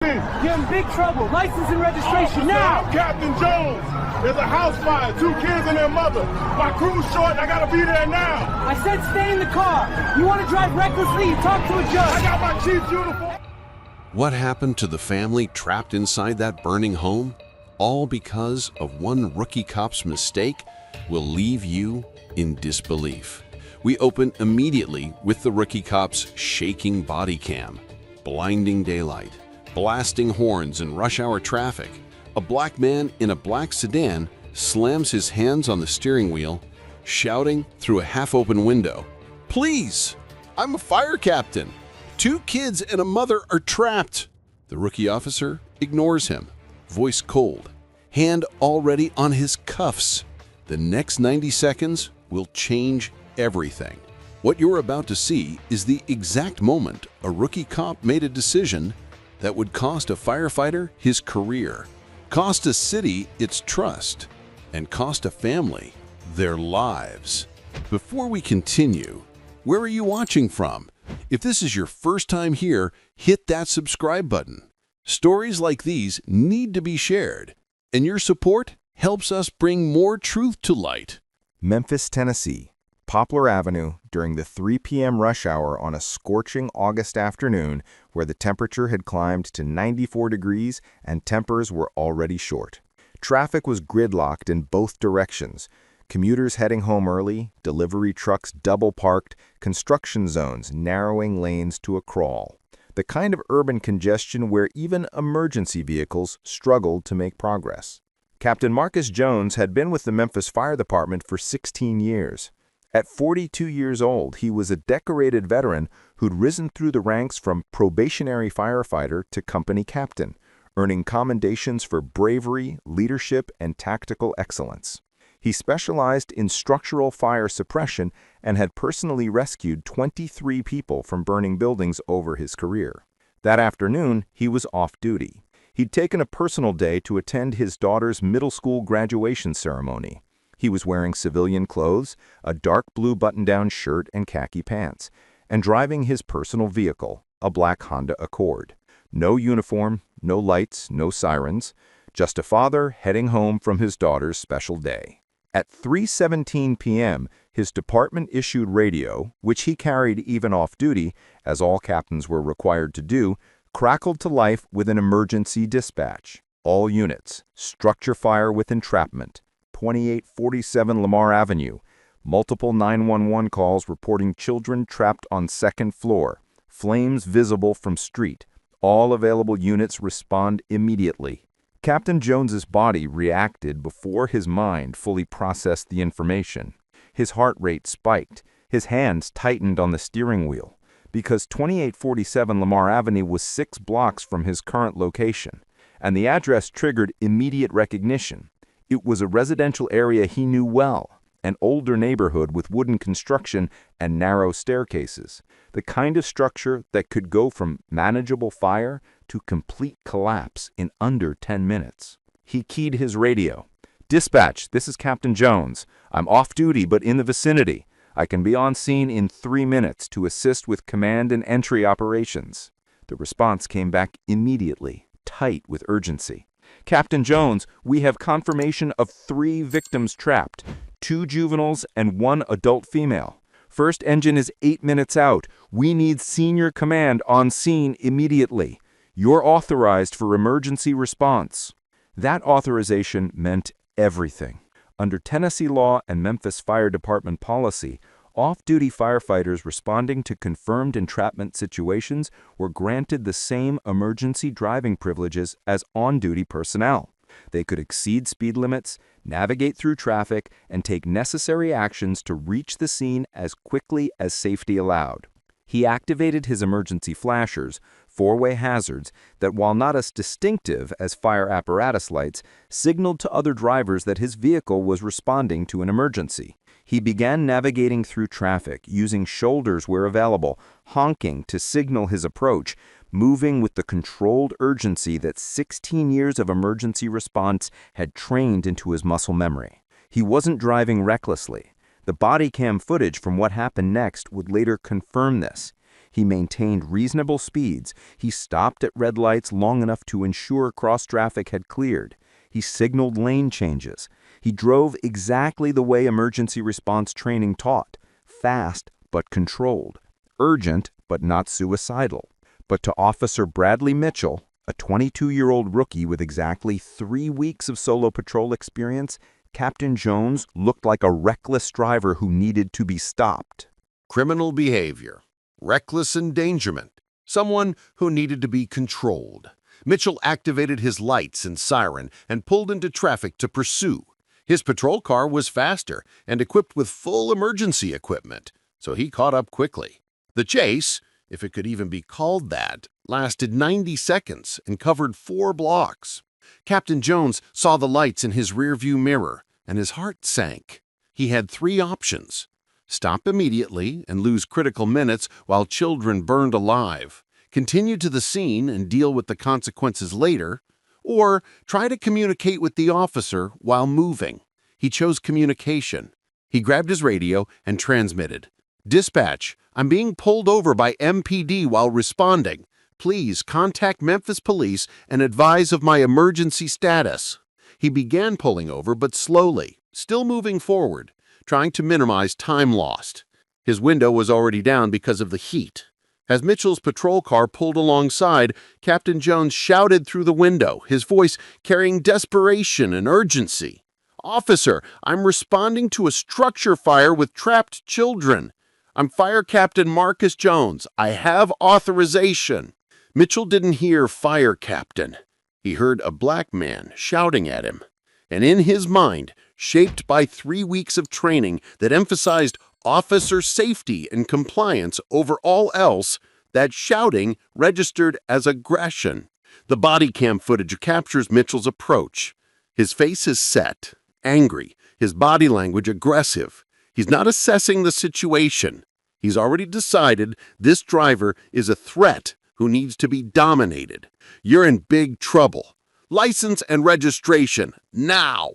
You're in big trouble. License and registration now. I'm Captain Jones. There's a house fire, 2 kids and their mother. My crew's short, I gotta be there now. I said stay in the car. You want to drive recklessly, you talk to a judge. I got my chief's uniform. What happened to the family trapped inside that burning home? All because of one rookie cop's mistake will leave you in disbelief. We open immediately with the rookie cop's shaking body cam, blinding daylight, blasting horns in rush hour traffic. A black man in a black sedan slams his hands on the steering wheel, shouting through a half-open window, "Please, I'm a fire captain. 2 kids and a mother are trapped." The rookie officer ignores him, voice cold, hand already on his cuffs. The next 90 seconds will change everything. What you're about to see is the exact moment a rookie cop made a decision that would cost a firefighter his career, cost a city its trust, and cost a family their lives. Before we continue, where are you watching from? If this is your first time here, hit that subscribe button. Stories like these need to be shared, and your support helps us bring more truth to light. Memphis, Tennessee, Poplar Avenue during the 3 p.m. rush hour on a scorching August afternoon where the temperature had climbed to 94 degrees and tempers were already short. Traffic was gridlocked in both directions. Commuters heading home early, delivery trucks double parked, construction zones narrowing lanes to a crawl. The kind of urban congestion where even emergency vehicles struggled to make progress. Captain Marcus Jones had been with the Memphis Fire Department for 16 years. At 42 years old, he was a decorated veteran who'd risen through the ranks from probationary firefighter to company captain, earning commendations for bravery, leadership, and tactical excellence. He specialized in structural fire suppression and had personally rescued 23 people from burning buildings over his career. That afternoon, he was off duty. He'd taken a personal day to attend his daughter's middle school graduation ceremony. He was wearing civilian clothes, a dark blue button-down shirt and khaki pants, and driving his personal vehicle, a black Honda Accord. No uniform, no lights, no sirens, just a father heading home from his daughter's special day. At 3:17 p.m., his department issued radio, which he carried even off-duty, as all captains were required to do, crackled to life with an emergency dispatch. All units, structure fire with entrapment. 2847 Lamar Avenue. Multiple 911 calls reporting children trapped on second floor. Flames visible from street. All available units respond immediately. Captain Jones's body reacted before his mind fully processed the information. His heart rate spiked. His hands tightened on the steering wheel. Because 2847 Lamar Avenue was 6 blocks from his current location, and the address triggered immediate recognition. It was a residential area he knew well, an older neighborhood with wooden construction and narrow staircases, the kind of structure that could go from manageable fire to complete collapse in under 10 minutes. He keyed his radio. "Dispatch, this is Captain Jones. I'm off duty but in the vicinity. I can be on scene in 3 minutes to assist with command and entry operations." The response came back immediately, tight with urgency. "Captain Jones, we have confirmation of 3 victims trapped, 2 juveniles and 1 adult female. First engine is 8 minutes out. We need senior command on scene immediately. You're authorized for emergency response." That authorization meant everything. Under Tennessee law and Memphis Fire Department policy, off-duty firefighters responding to confirmed entrapment situations were granted the same emergency driving privileges as on-duty personnel. They could exceed speed limits, navigate through traffic, and take necessary actions to reach the scene as quickly as safety allowed. He activated his emergency flashers, 4-way hazards, that while not as distinctive as fire apparatus lights, signaled to other drivers that his vehicle was responding to an emergency. He began navigating through traffic, using shoulders where available, honking to signal his approach, moving with the controlled urgency that 16 years of emergency response had trained into his muscle memory. He wasn't driving recklessly. The Bodycam footage from what happened next would later confirm this. He maintained reasonable speeds. He stopped at red lights long enough to ensure cross-traffic had cleared. He signaled lane changes. He drove exactly the way emergency response training taught, fast but controlled, urgent but not suicidal. But to Officer Bradley Mitchell, a 22-year-old rookie with exactly 3 weeks of solo patrol experience, Captain Jones looked like a reckless driver who needed to be stopped. Criminal behavior, reckless endangerment, someone who needed to be controlled. Mitchell activated his lights and siren and pulled into traffic to pursue. His patrol car was faster and equipped with full emergency equipment, so he caught up quickly. The chase, if it could even be called that, lasted 90 seconds and covered 4 blocks. Captain Jones saw the lights in his rearview mirror, and his heart sank. He had 3 options: stop immediately and lose critical minutes while children burned alive, continue to the scene and deal with the consequences later, or try to communicate with the officer while moving. He chose communication. He grabbed his radio and transmitted. "Dispatch, I'm being pulled over by MPD while responding. Please contact Memphis Police and advise of my emergency status." He began pulling over, but slowly, still moving forward, trying to minimize time lost. His window was already down because of the heat. As Mitchell's patrol car pulled alongside, Captain Jones shouted through the window, his voice carrying desperation and urgency. "Officer, I'm responding to a structure fire with trapped children. I'm Fire Captain Marcus Jones. I have authorization." Mitchell didn't hear "Fire Captain." He heard a black man shouting at him. And in his mind, shaped by 3 weeks of training that emphasized officer safety and compliance over all else, that shouting registered as aggression. The Bodycam footage captures Mitchell's approach. His face is set, angry, his body language aggressive. He's not assessing the situation. He's already decided this driver is a threat who needs to be dominated. "You're in big trouble. License and registration, now!"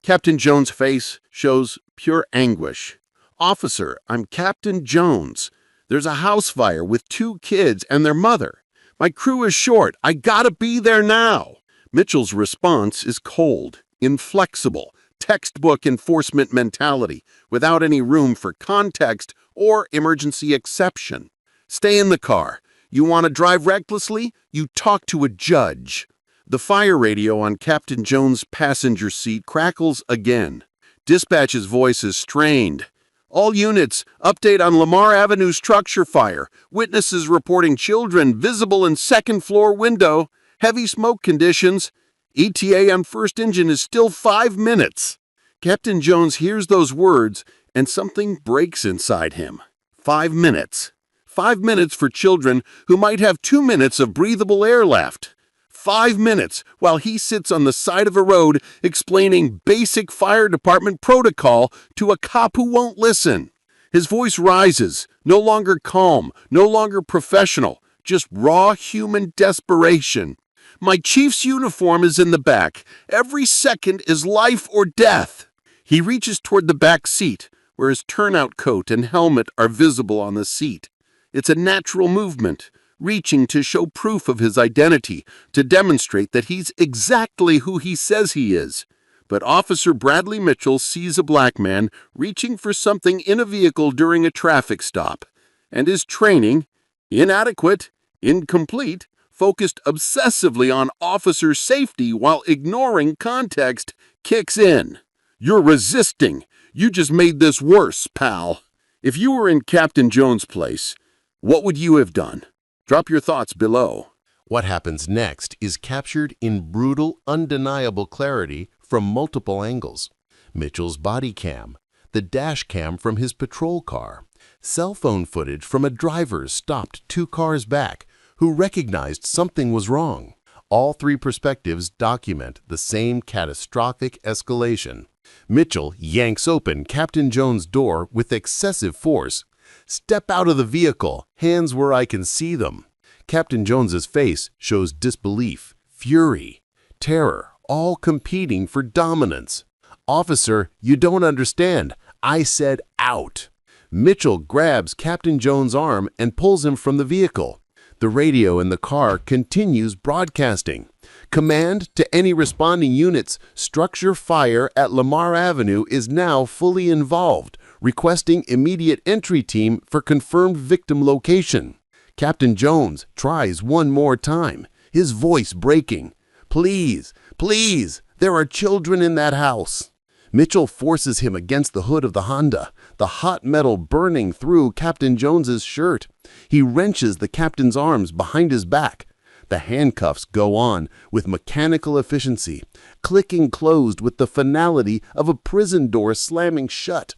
Captain Jones' face shows pure anguish. "Officer, I'm Captain Jones. There's a house fire with 2 kids and their mother. My crew is short. I gotta be there now." Mitchell's response is cold, inflexible, textbook enforcement mentality, without any room for context or emergency exception. "Stay in the car. You want to drive recklessly? You talk to a judge." The fire radio on Captain Jones' passenger seat crackles again. Dispatch's voice is strained. "All units, update on Lamar Avenue structure fire. Witnesses reporting children visible in second-floor window. Heavy smoke conditions. ETA on first engine is still 5 minutes." Captain Jones hears those words, and something breaks inside him. 5 minutes. 5 minutes for children who might have 2 minutes of breathable air left. 5 minutes while he sits on the side of a road explaining basic fire department protocol to a cop who won't listen. His voice rises, no longer calm, no longer professional, just raw human desperation. "My chief's uniform is in the back. Every second is life or death." He reaches toward the back seat, where his turnout coat and helmet are visible on the seat. It's a natural movement, reaching to show proof of his identity, to demonstrate that he's exactly who he says he is. But Officer Bradley Mitchell sees a black man reaching for something in a vehicle during a traffic stop, and his training, inadequate, incomplete, focused obsessively on officer safety while ignoring context, kicks in. "You're resisting. You just made this worse, pal." If you were in Captain Jones' place, what would you have done? Drop your thoughts below. What happens next is captured in brutal, undeniable clarity from multiple angles. Mitchell's body cam, the dash cam from his patrol car, cell phone footage from a driver stopped 2 cars back who recognized something was wrong. All 3 perspectives document the same catastrophic escalation. Mitchell yanks open Captain Jones' door with excessive force. "Step out of the vehicle, hands where I can see them." Captain Jones's face shows disbelief, fury, terror, all competing for dominance. "Officer, you don't understand. I said out." Mitchell grabs Captain Jones' arm and pulls him from the vehicle. The radio in the car continues broadcasting. Command to any responding units, structure fire at Lamar Avenue is now fully involved, requesting immediate entry team for confirmed victim location. Captain Jones tries one more time, his voice breaking. Please, please, there are children in that house. Mitchell forces him against the hood of the Honda, the hot metal burning through Captain Jones's shirt. He wrenches the captain's arms behind his back. The handcuffs go on with mechanical efficiency, clicking closed with the finality of a prison door slamming shut.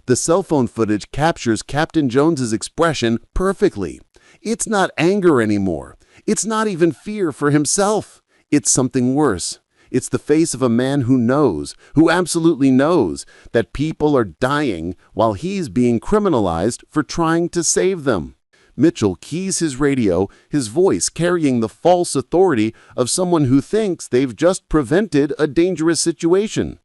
The cell phone footage captures Captain Jones's expression perfectly. It's not anger anymore. It's not even fear for himself. It's something worse. It's the face of a man who knows, who absolutely knows, that people are dying while he's being criminalized for trying to save them. Mitchell keys his radio, his voice carrying the false authority of someone who thinks they've just prevented a dangerous situation.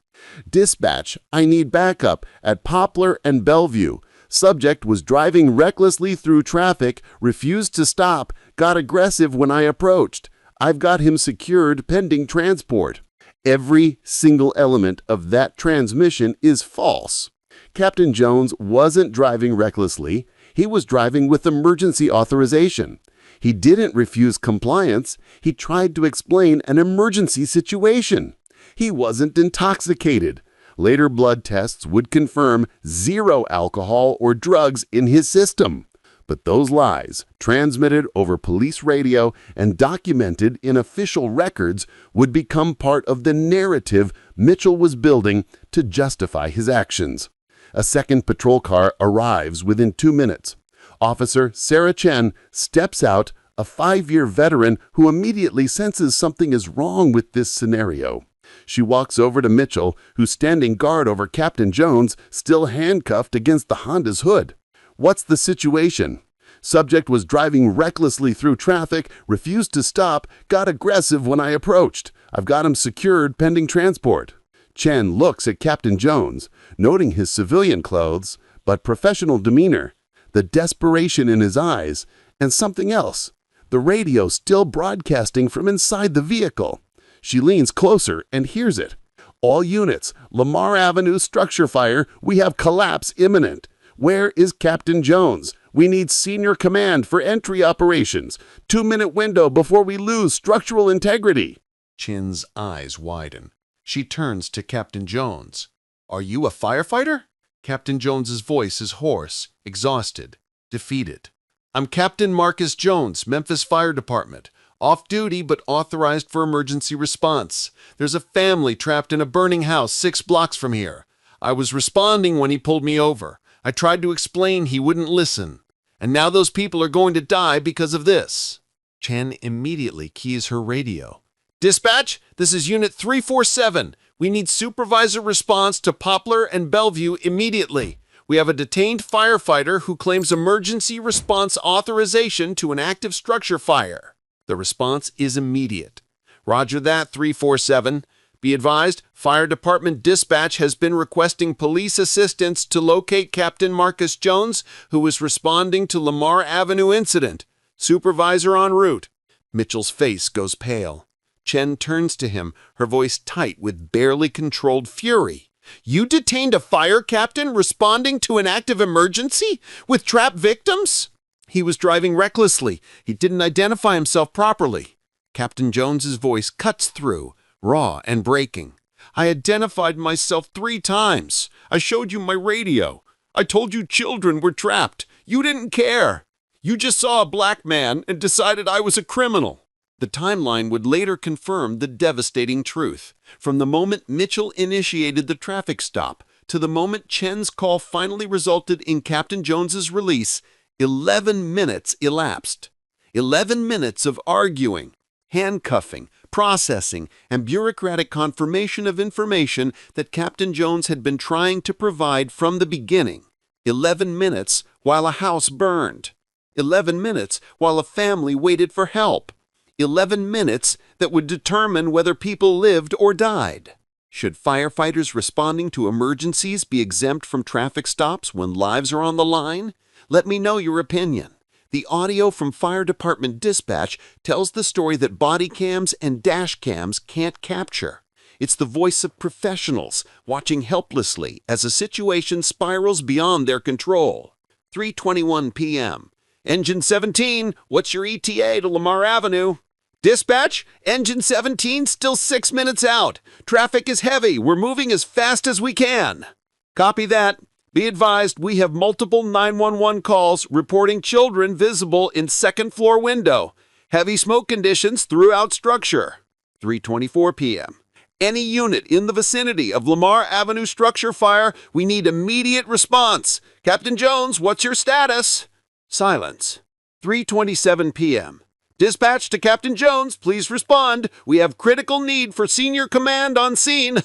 Dispatch, I need backup at Poplar and Bellevue. Subject was driving recklessly through traffic, refused to stop, got aggressive when I approached. I've got him secured pending transport. Every single element of that transmission is false. Captain Jones wasn't driving recklessly. He was driving with emergency authorization. He didn't refuse compliance. He tried to explain an emergency situation. He wasn't intoxicated. Later blood tests would confirm 0 alcohol or drugs in his system. But those lies, transmitted over police radio and documented in official records, would become part of the narrative Mitchell was building to justify his actions. A second patrol car arrives within 2 minutes. Officer Sarah Chen steps out, a 5-year veteran who immediately senses something is wrong with this scenario. She walks over to Mitchell, who's standing guard over Captain Jones, still handcuffed against the Honda's hood. What's the situation? Subject was driving recklessly through traffic, refused to stop, got aggressive when I approached. I've got him secured pending transport. Chen looks at Captain Jones, noting his civilian clothes, but professional demeanor, the desperation in his eyes, and something else. The radio still broadcasting from inside the vehicle. She leans closer and hears it. All units, Lamar Avenue structure fire, we have collapse imminent. Where is Captain Jones? We need senior command for entry operations. 2-minute window before we lose structural integrity. Chin's eyes widen. She turns to Captain Jones. Are you a firefighter? Captain Jones's voice is hoarse, exhausted, defeated. I'm Captain Marcus Jones, Memphis Fire Department. Off duty but authorized for emergency response. There's a family trapped in a burning house 6 blocks from here. I was responding when he pulled me over. I tried to explain, he wouldn't listen. And now those people are going to die because of this. Chen immediately keys her radio. Dispatch, this is Unit 347. We need supervisor response to Poplar and Bellevue immediately. We have a detained firefighter who claims emergency response authorization to an active structure fire. The response is immediate. Roger that, 347. Be advised, Fire Department Dispatch has been requesting police assistance to locate Captain Marcus Jones, who is responding to Lamar Avenue incident. Supervisor en route. Mitchell's face goes pale. Chen turns to him, her voice tight with barely controlled fury. You detained a fire captain responding to an active emergency with trapped victims? He was driving recklessly. He didn't identify himself properly. Captain Jones's voice cuts through, raw and breaking. I identified myself 3 times. I showed you my radio. I told you children were trapped. You didn't care. You just saw a black man and decided I was a criminal. The timeline would later confirm the devastating truth. From the moment Mitchell initiated the traffic stop to the moment Chen's call finally resulted in Captain Jones's release, 11 minutes elapsed. 11 minutes of arguing, handcuffing, processing, and bureaucratic confirmation of information that Captain Jones had been trying to provide from the beginning. 11 minutes while a house burned. 11 minutes while a family waited for help. 11 minutes that would determine whether people lived or died. Should firefighters responding to emergencies be exempt from traffic stops when lives are on the line? Let me know your opinion. The audio from Fire Department dispatch tells the story that body cams and dash cams can't capture. It's the voice of professionals watching helplessly as a situation spirals beyond their control. 3:21 p.m. Engine 17, what's your ETA to Lamar Avenue? Dispatch, Engine 17 still 6 minutes out. Traffic is heavy. We're moving as fast as we can. Copy that. Be advised, we have multiple 911 calls reporting children visible in second floor window. Heavy smoke conditions throughout structure. 3:24 p.m. Any unit in the vicinity of Lamar Avenue structure fire, we need immediate response. Captain Jones, what's your status? Silence. 3:27 p.m. Dispatch to Captain Jones, please respond. We have critical need for senior command on scene.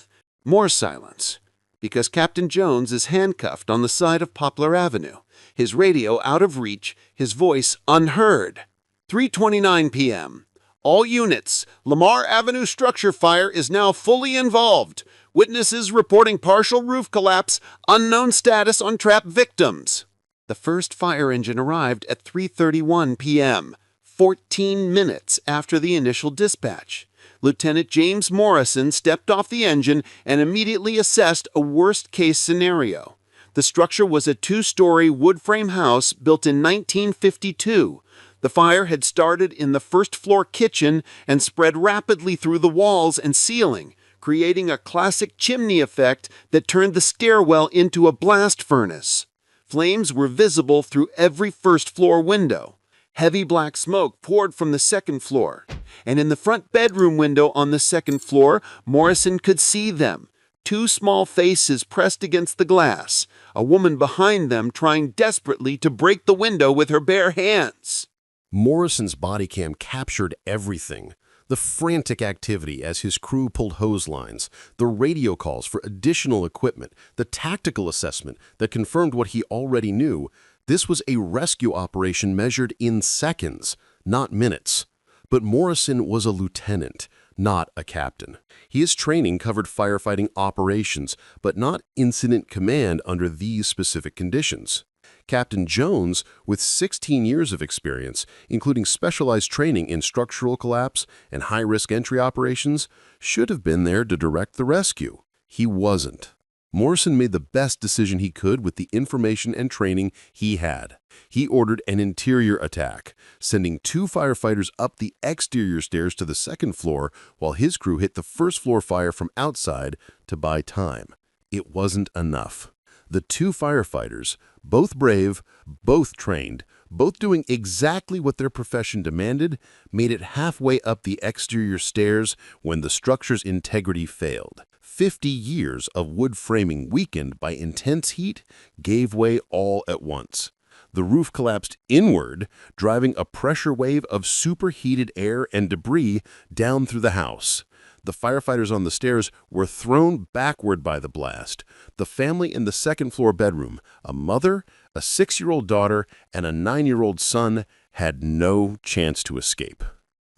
More silence. Because Captain Jones is handcuffed on the side of Poplar Avenue, his radio out of reach, his voice unheard. 3:29 p.m. All units, Lamar Avenue structure fire is now fully involved. Witnesses reporting partial roof collapse, unknown status on trapped victims. The first fire engine arrived at 3:31 p.m., 14 minutes after the initial dispatch. Lieutenant James Morrison stepped off the engine and immediately assessed a worst-case scenario. The structure was a two-story wood frame house built in 1952. The fire had started in the first-floor kitchen and spread rapidly through the walls and ceiling, creating a classic chimney effect that turned the stairwell into a blast furnace. Flames were visible through every first-floor window. Heavy black smoke poured from the second floor, and in the front bedroom window on the second floor, Morrison could see them. Two small faces pressed against the glass, a woman behind them trying desperately to break the window with her bare hands. Morrison's body cam captured everything. The frantic activity as his crew pulled hose lines, the radio calls for additional equipment, the tactical assessment that confirmed what he already knew. This was a rescue operation measured in seconds, not minutes. But Morrison was a lieutenant, not a captain. His training covered firefighting operations, but not incident command under these specific conditions. Captain Jones, with 16 years of experience, including specialized training in structural collapse and high-risk entry operations, should have been there to direct the rescue. He wasn't. Morrison made the best decision he could with the information and training he had. He ordered an interior attack, sending 2 firefighters up the exterior stairs to the second floor while his crew hit the first floor fire from outside to buy time. It wasn't enough. The 2 firefighters, both brave, both trained, both doing exactly what their profession demanded, made it halfway up the exterior stairs when the structure's integrity failed. 50 years of wood framing weakened by intense heat gave way all at once. The roof collapsed inward, driving a pressure wave of superheated air and debris down through the house. The firefighters on the stairs were thrown backward by the blast. The family in the second-floor bedroom, a mother, a 6-year-old daughter, and a 9-year-old son, had no chance to escape.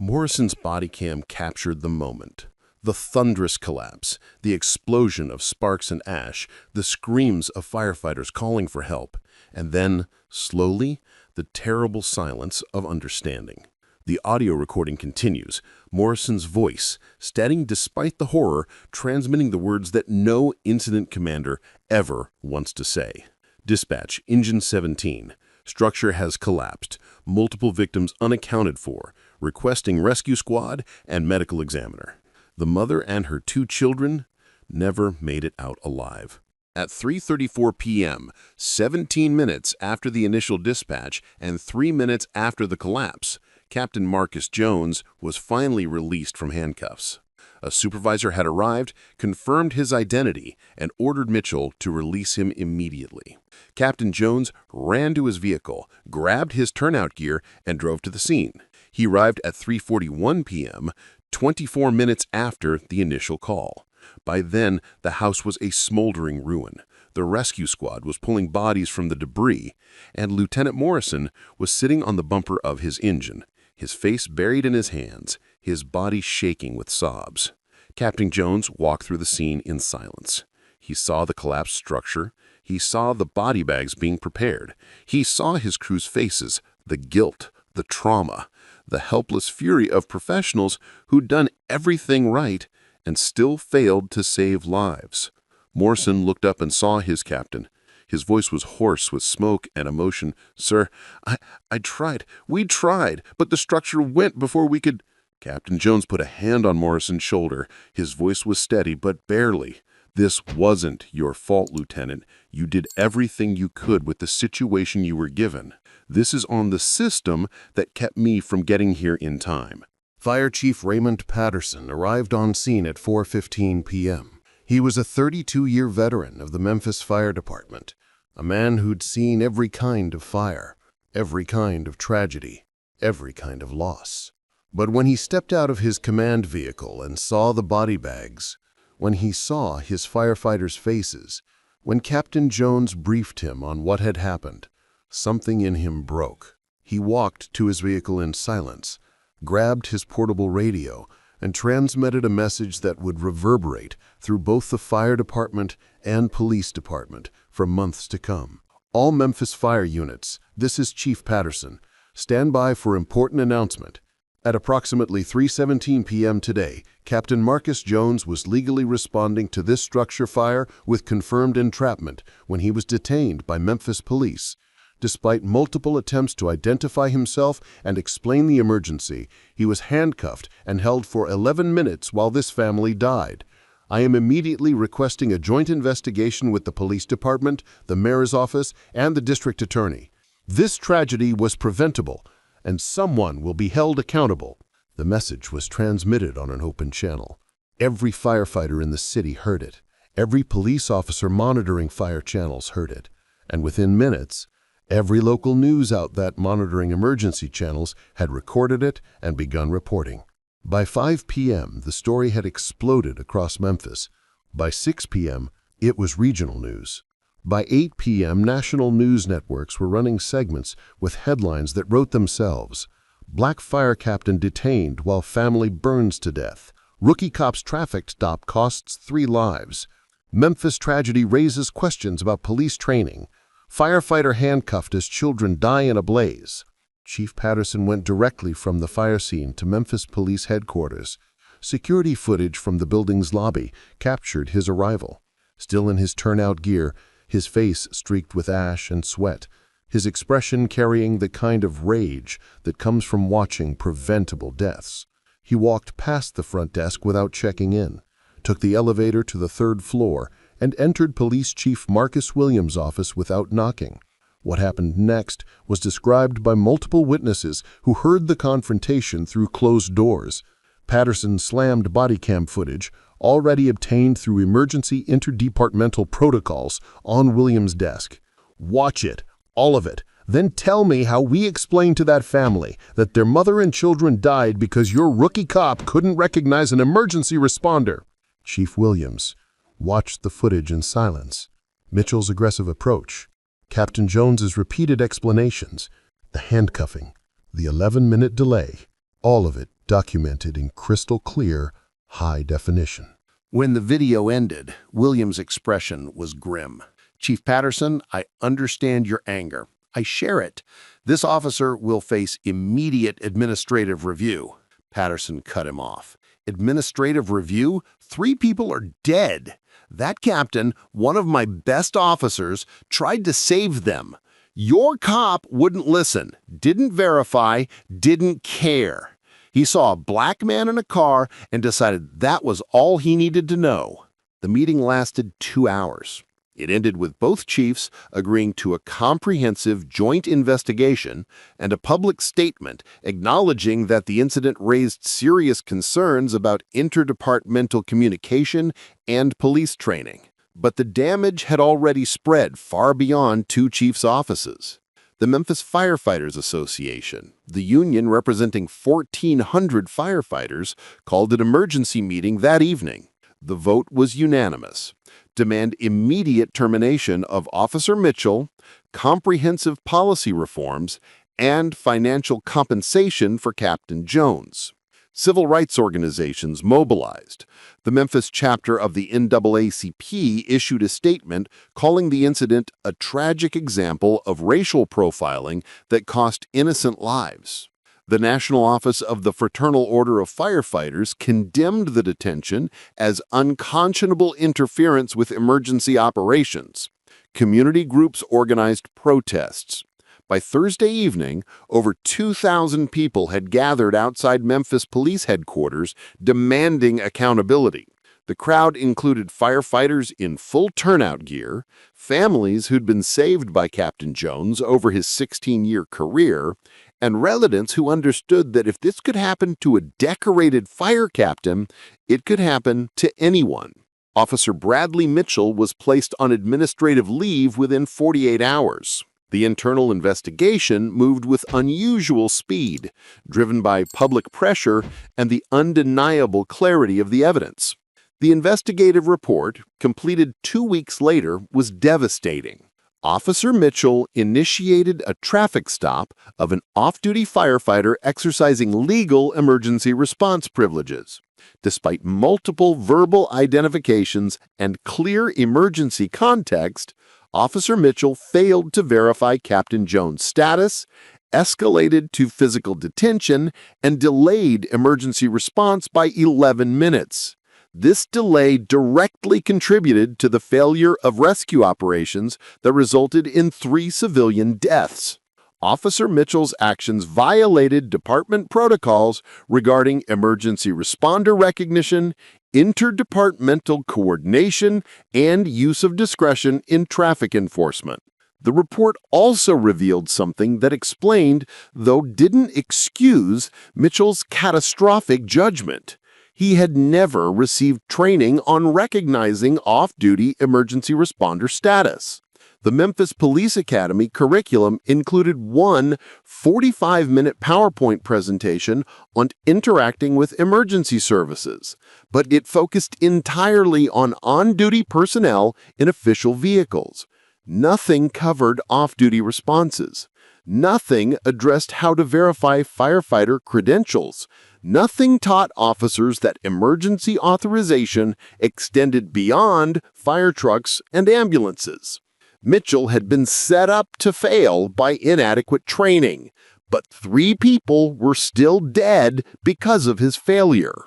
Morrison's body cam captured the moment. The thunderous collapse, the explosion of sparks and ash, the screams of firefighters calling for help, and then, slowly, the terrible silence of understanding. The audio recording continues, Morrison's voice, steadying despite the horror, transmitting the words that no incident commander ever wants to say. Dispatch, Engine 17. Structure has collapsed. Multiple victims unaccounted for. Requesting rescue squad and medical examiner. The mother and her 2 children never made it out alive. At 3:34 p.m., 17 minutes after the initial dispatch and 3 minutes after the collapse, Captain Marcus Jones was finally released from handcuffs. A supervisor had arrived, confirmed his identity, and ordered Mitchell to release him immediately. Captain Jones ran to his vehicle, grabbed his turnout gear, and drove to the scene. He arrived at 3:41 p.m., 24 minutes after the initial call. By then, the house was a smoldering ruin. The rescue squad was pulling bodies from the debris, and Lieutenant Morrison was sitting on the bumper of his engine, his face buried in his hands, his body shaking with sobs. Captain Jones walked through the scene in silence. He saw the collapsed structure. He saw the body bags being prepared. He saw his crew's faces, the guilt, the trauma, the helpless fury of professionals who'd done everything right and still failed to save lives. Morrison looked up and saw his captain. His voice was hoarse with smoke and emotion. "Sir, I tried. We tried, but the structure went before we could—" Captain Jones put a hand on Morrison's shoulder. His voice was steady, but barely. "This wasn't your fault, Lieutenant. You did everything you could with the situation you were given. This is on the system that kept me from getting here in time." Fire Chief Raymond Patterson arrived on scene at 4:15 p.m. He was a 32-year veteran of the Memphis Fire Department, a man who'd seen every kind of fire, every kind of tragedy, every kind of loss. But when he stepped out of his command vehicle and saw the body bags, when he saw his firefighters' faces, when Captain Jones briefed him on what had happened, something in him broke. He walked to his vehicle in silence, grabbed his portable radio, and transmitted a message that would reverberate through both the fire department and police department for months to come. "All Memphis fire units, this is Chief Patterson. Stand by for important announcement. At approximately 3:17 p.m. today, Captain Marcus Jones was legally responding to this structure fire with confirmed entrapment when he was detained by Memphis police. Despite multiple attempts to identify himself and explain the emergency, he was handcuffed and held for 11 minutes while this family died. I am immediately requesting a joint investigation with the police department, the mayor's office, and the district attorney. This tragedy was preventable, and someone will be held accountable." The message was transmitted on an open channel. Every firefighter in the city heard it. Every police officer monitoring fire channels heard it. And within minutes, every local news outlet monitoring emergency channels had recorded it and begun reporting. By 5 p.m., the story had exploded across Memphis. By 6 p.m., it was regional news. By 8 p.m., national news networks were running segments with headlines that wrote themselves. "Black fire captain detained while family burns to death. Rookie cop's traffic stop costs 3 lives. Memphis tragedy raises questions about police training. Firefighter handcuffed as children die in a blaze." Chief Patterson went directly from the fire scene to Memphis Police Headquarters. Security footage from the building's lobby captured his arrival. Still in his turnout gear, his face streaked with ash and sweat, his expression carrying the kind of rage that comes from watching preventable deaths. He walked past the front desk without checking in, took the elevator to the 3rd floor, and entered Police Chief Marcus Williams' office without knocking. What happened next was described by multiple witnesses who heard the confrontation through closed doors. Patterson slammed Bodycam footage, already obtained through emergency interdepartmental protocols, on Williams' desk. "Watch it, all of it. Then tell me how we explain to that family that their mother and children died because your rookie cop couldn't recognize an emergency responder." Chief Williams watched the footage in silence. Mitchell's aggressive approach, Captain Jones's repeated explanations, the handcuffing, the 11-minute delay, all of it documented in crystal clear, high definition. When the video ended, Williams' expression was grim. "Chief Patterson, I understand your anger. I share it. This officer will face immediate administrative review." Patterson cut him off. "Administrative review? 3 people are dead. That captain, one of my best officers, tried to save them. Your cop wouldn't listen, didn't verify, didn't care. He saw a black man in a car and decided that was all he needed to know." The meeting lasted 2 hours. It ended with both chiefs agreeing to a comprehensive joint investigation and a public statement acknowledging that the incident raised serious concerns about interdepartmental communication and police training. But the damage had already spread far beyond 2 chiefs' offices. The Memphis Firefighters Association, the union representing 1,400 firefighters, called an emergency meeting that evening. The vote was unanimous. Demand immediate termination of Officer Mitchell, comprehensive policy reforms, and financial compensation for Captain Jones. Civil rights organizations mobilized. The Memphis chapter of the NAACP issued a statement calling the incident a tragic example of racial profiling that cost innocent lives. The National Office of the Fraternal Order of Firefighters condemned the detention as unconscionable interference with emergency operations. Community groups organized protests. By Thursday evening, over 2,000 people had gathered outside Memphis Police Headquarters demanding accountability. The crowd included firefighters in full turnout gear, families who'd been saved by Captain Jones over his 16-year career, and residents who understood that if this could happen to a decorated fire captain, it could happen to anyone. Officer Bradley Mitchell was placed on administrative leave within 48 hours. The internal investigation moved with unusual speed, driven by public pressure and the undeniable clarity of the evidence. The investigative report, completed 2 weeks later, was devastating. Officer Mitchell initiated a traffic stop of an off-duty firefighter exercising legal emergency response privileges. Despite multiple verbal identifications and clear emergency context, Officer Mitchell failed to verify Captain Jones' status, escalated to physical detention, and delayed emergency response by 11 minutes. This delay directly contributed to the failure of rescue operations that resulted in 3 civilian deaths. Officer Mitchell's actions violated department protocols regarding emergency responder recognition, interdepartmental coordination, and use of discretion in traffic enforcement. The report also revealed something that explained, though didn't excuse, Mitchell's catastrophic judgment. He had never received training on recognizing off-duty emergency responder status. The Memphis Police Academy curriculum included one 45-minute PowerPoint presentation on interacting with emergency services, but it focused entirely on on-duty personnel in official vehicles. Nothing covered off-duty responses. Nothing addressed how to verify firefighter credentials. Nothing taught officers that emergency authorization extended beyond fire trucks and ambulances. Mitchell had been set up to fail by inadequate training, but 3 people were still dead because of his failure.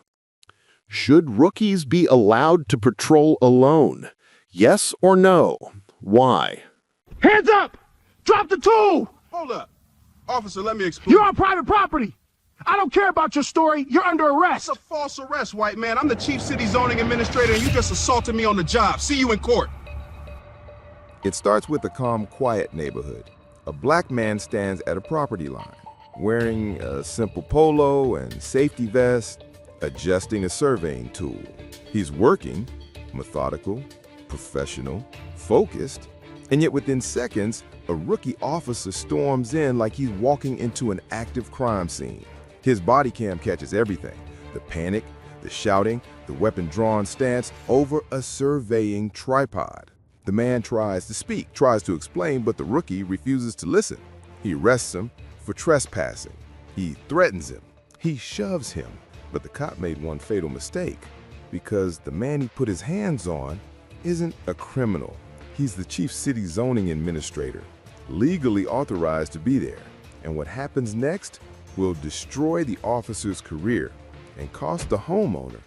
Should rookies be allowed to patrol alone? Yes or no? Why? Hands up! Drop the tool! Hold up. Officer, let me explain. You're on private property. I don't care about your story. You're under arrest. It's a false arrest, white man. I'm the chief city zoning administrator and you just assaulted me on the job. See you in court. It starts with a calm, quiet neighborhood. A black man stands at a property line, wearing a simple polo and safety vest, adjusting a surveying tool. He's working, methodical, professional, focused, and yet within seconds, a rookie officer storms in like he's walking into an active crime scene. His body cam catches everything: the panic, the shouting, the weapon-drawn stance over a surveying tripod. The man tries to speak, tries to explain, but the rookie refuses to listen. He arrests him for trespassing. He threatens him. He shoves him. But the cop made one fatal mistake, because the man he put his hands on isn't a criminal. He's the chief city zoning administrator, legally authorized to be there. And what happens next will destroy the officer's career and cost the homeowner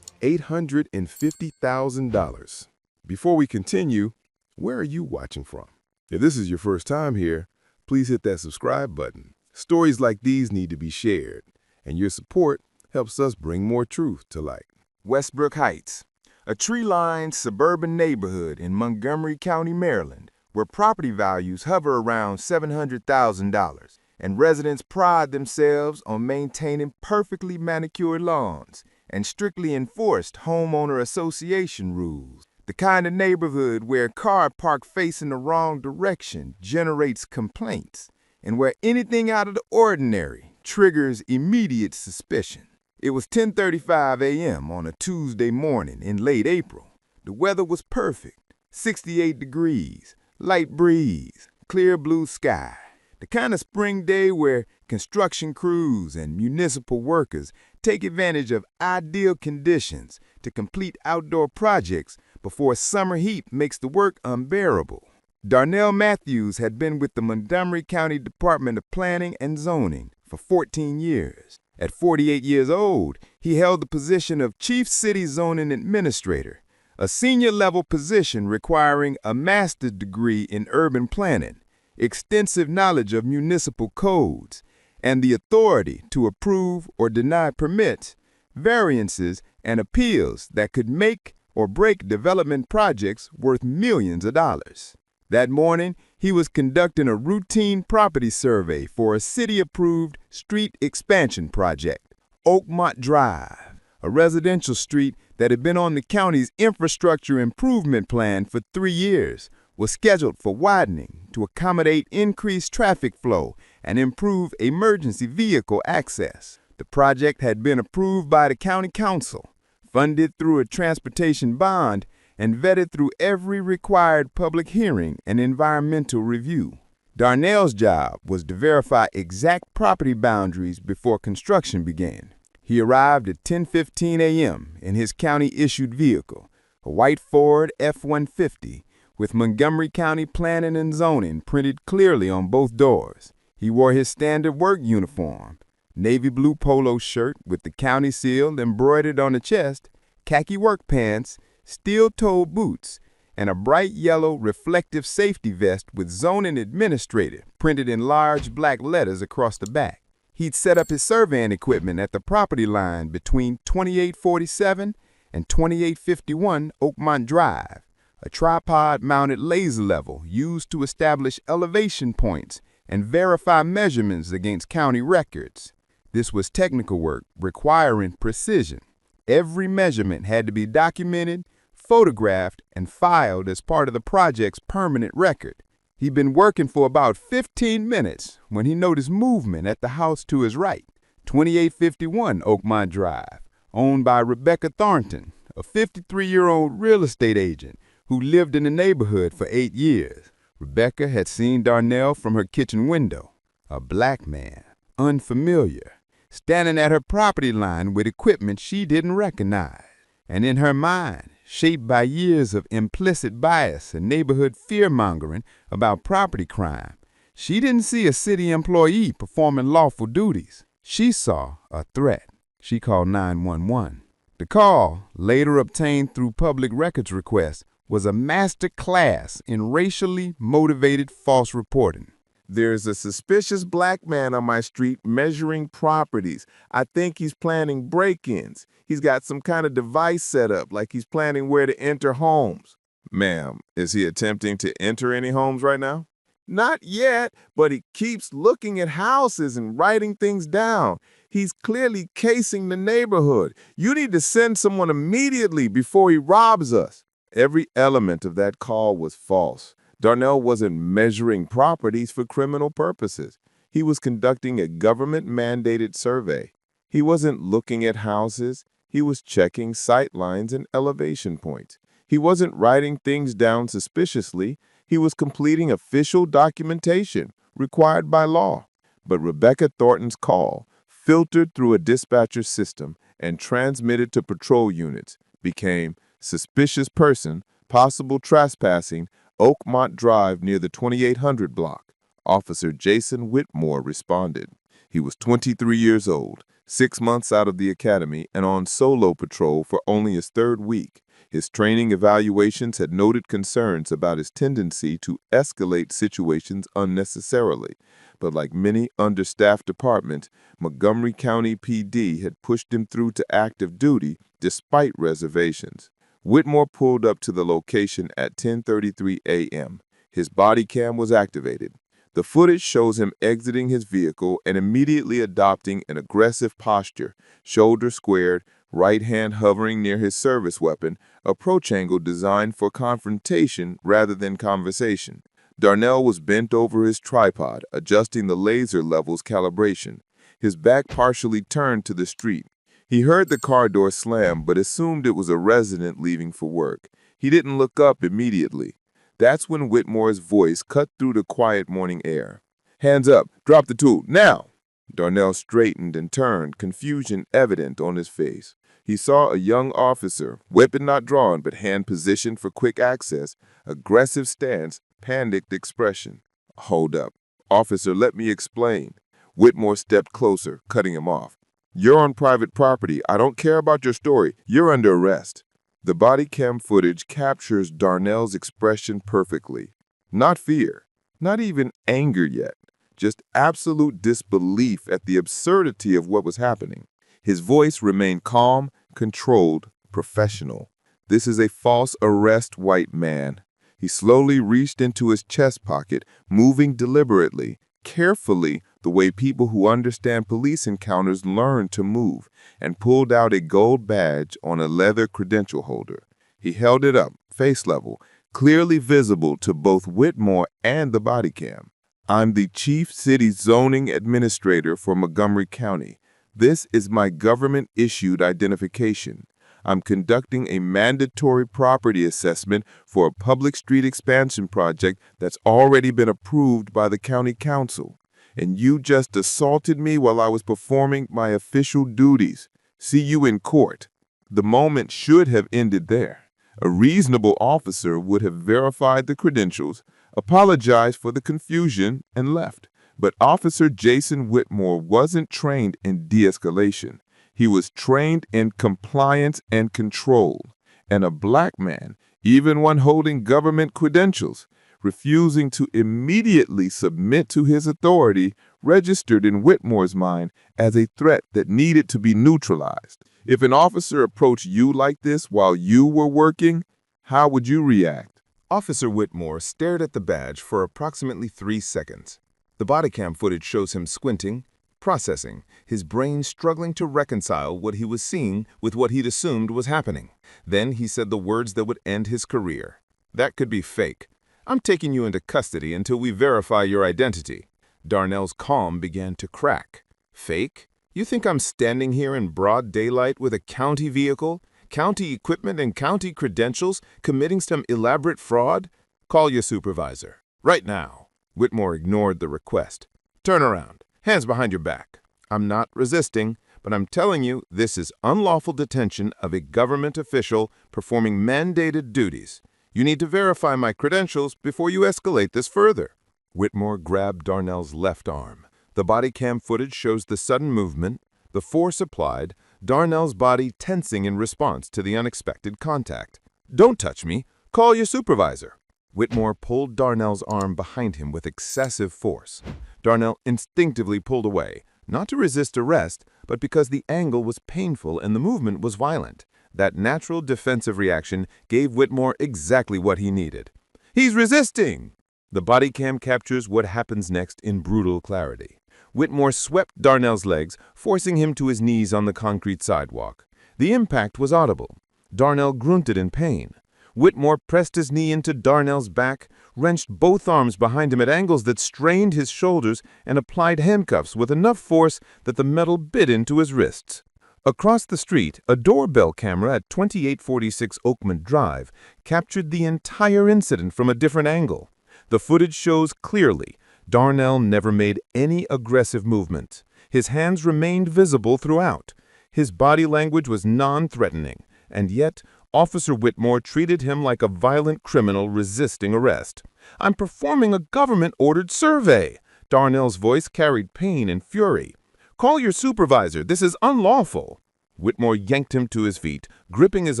$850,000. Before we continue, where are you watching from? If this is your first time here, please hit that subscribe button. Stories like these need to be shared, and your support helps us bring more truth to light. Westbrook Heights, a tree-lined suburban neighborhood in Montgomery County, Maryland, where property values hover around $700,000, and residents pride themselves on maintaining perfectly manicured lawns and strictly enforced homeowner association rules. The kind of neighborhood where a car parked facing the wrong direction generates complaints, and where anything out of the ordinary triggers immediate suspicion. It was 10:35 a.m. on a Tuesday morning in late April. The weather was perfect: 68 degrees, light breeze, clear blue sky. The kind of spring day where construction crews and municipal workers take advantage of ideal conditions to complete outdoor projects before summer heat makes the work unbearable. Darnell Matthews had been with the Montgomery County Department of Planning and Zoning for 14 years. At 48 years old, he held the position of Chief City Zoning Administrator, a senior-level position requiring a master's degree in urban planning, extensive knowledge of municipal codes, and the authority to approve or deny permits, variances, and appeals that could make or break development projects worth millions of dollars. That morning, he was conducting a routine property survey for a city-approved street expansion project, Oakmont Drive, a residential street that had been on the county's infrastructure improvement plan for 3 years, was scheduled for widening to accommodate increased traffic flow and improve emergency vehicle access. The project had been approved by the county council, funded through a transportation bond, and vetted through every required public hearing and environmental review. Darnell's job was to verify exact property boundaries before construction began. He arrived at 10:15 a.m. in his county-issued vehicle, a white Ford F-150, with Montgomery County Planning and Zoning printed clearly on both doors. He wore his standard work uniform, navy blue polo shirt with the county seal embroidered on the chest, khaki work pants, steel-toed boots, and a bright yellow reflective safety vest with Zoning Administrator printed in large black letters across the back. He'd set up his surveying equipment at the property line between 2847 and 2851 Oakmont Drive, a tripod-mounted laser level used to establish elevation points and verify measurements against county records. This was technical work requiring precision. Every measurement had to be documented, photographed, and filed as part of the project's permanent record. He'd been working for about 15 minutes when he noticed movement at the house to his right, 2851 Oakmont Drive, owned by Rebecca Thornton, a 53-year-old real estate agent who lived in the neighborhood for 8 years. Rebecca had seen Darnell from her kitchen window, a black man, unfamiliar, standing at her property line with equipment she didn't recognize. And in her mind, shaped by years of implicit bias and neighborhood fear-mongering about property crime, she didn't see a city employee performing lawful duties. She saw a threat. She called 911. The call, later obtained through public records request, was a master class in racially motivated false reporting. There's a suspicious black man on my street measuring properties. I think he's planning break-ins. He's got some kind of device set up, like he's planning where to enter homes. Ma'am, is he attempting to enter any homes right now? Not yet, but he keeps looking at houses and writing things down. He's clearly casing the neighborhood. You need to send someone immediately before he robs us. Every element of that call was false. Darnell wasn't measuring properties for criminal purposes. He was conducting a government-mandated survey. He wasn't looking at houses. He was checking sight lines and elevation points. He wasn't writing things down suspiciously. He was completing official documentation required by law. But Rebecca Thornton's call, filtered through a dispatcher system and transmitted to patrol units, became suspicious person, possible trespassing, Oakmont Drive near the 2800 block. Officer Jason Whitmore responded. He was 23 years old, 6 months out of the academy, and on solo patrol for only his 3rd week. His training evaluations had noted concerns about his tendency to escalate situations unnecessarily. But like many understaffed departments, Montgomery County PD had pushed him through to active duty despite reservations. Whitmore pulled up to the location at 10:33 a.m. His body cam was activated. The footage shows him exiting his vehicle and immediately adopting an aggressive posture, shoulder squared, right hand hovering near his service weapon, approach angle designed for confrontation rather than conversation. Darnell was bent over his tripod, adjusting the laser level's calibration, his back partially turned to the street. He heard the car door slam, but assumed it was a resident leaving for work. He didn't look up immediately. That's when Whitmore's voice cut through the quiet morning air. "Hands up, drop the tool, now!" Darnell straightened and turned, confusion evident on his face. He saw a young officer, weapon not drawn but hand positioned for quick access, aggressive stance, panicked expression. Hold up. Officer, let me explain. Whitmore stepped closer, cutting him off. You're on private property. I don't care about your story. You're under arrest. The body cam footage captures Darnell's expression perfectly. Not fear, not even anger yet, just absolute disbelief at the absurdity of what was happening. His voice remained calm, controlled, professional. This is a false arrest, white man. He slowly reached into his chest pocket, moving deliberately, carefully, the way people who understand police encounters learn to move, and pulled out a gold badge on a leather credential holder. He held it up, face level, clearly visible to both Whitmore and the body cam. I'm the Chief City Zoning Administrator for Montgomery County. This is my government-issued identification. I'm conducting a mandatory property assessment for a public street expansion project that's already been approved by the county council. And you just assaulted me while I was performing my official duties. See you in court. The moment should have ended there. A reasonable officer would have verified the credentials, apologized for the confusion, and left. But Officer Jason Whitmore wasn't trained in de-escalation. He was trained in compliance and control. And a black man, even one holding government credentials, refusing to immediately submit to his authority, registered in Whitmore's mind as a threat that needed to be neutralized. If an officer approached you like this while you were working, how would you react? Officer Whitmore stared at the badge for approximately 3 seconds. The body cam footage shows him squinting, processing, his brain struggling to reconcile what he was seeing with what he'd assumed was happening. Then he said the words that would end his career. That could be fake. I'm taking you into custody until we verify your identity. Darnell's calm began to crack. Fake? You think I'm standing here in broad daylight with a county vehicle, county equipment, and county credentials committing some elaborate fraud? Call your supervisor. Right now. Whitmore ignored the request. Turn around. Hands behind your back. I'm not resisting, but I'm telling you this is unlawful detention of a government official performing mandated duties. You need to verify my credentials before you escalate this further. Whitmore grabbed Darnell's left arm. The body cam footage shows the sudden movement, the force applied, Darnell's body tensing in response to the unexpected contact. Don't touch me. Call your supervisor. Whitmore pulled Darnell's arm behind him with excessive force. Darnell instinctively pulled away, not to resist arrest, but because the angle was painful and the movement was violent. That natural defensive reaction gave Whitmore exactly what he needed. He's resisting! The body cam captures what happens next in brutal clarity. Whitmore swept Darnell's legs, forcing him to his knees on the concrete sidewalk. The impact was audible. Darnell grunted in pain. Whitmore pressed his knee into Darnell's back, wrenched both arms behind him at angles that strained his shoulders, and applied handcuffs with enough force that the metal bit into his wrists. Across the street, a doorbell camera at 2846 Oakman Drive captured the entire incident from a different angle. The footage shows clearly Darnell never made any aggressive movement. His hands remained visible throughout. His body language was non-threatening, and yet Officer Whitmore treated him like a violent criminal resisting arrest. I'm performing a government-ordered survey. Darnell's voice carried pain and fury. Call your supervisor. This is unlawful. Whitmore yanked him to his feet, gripping his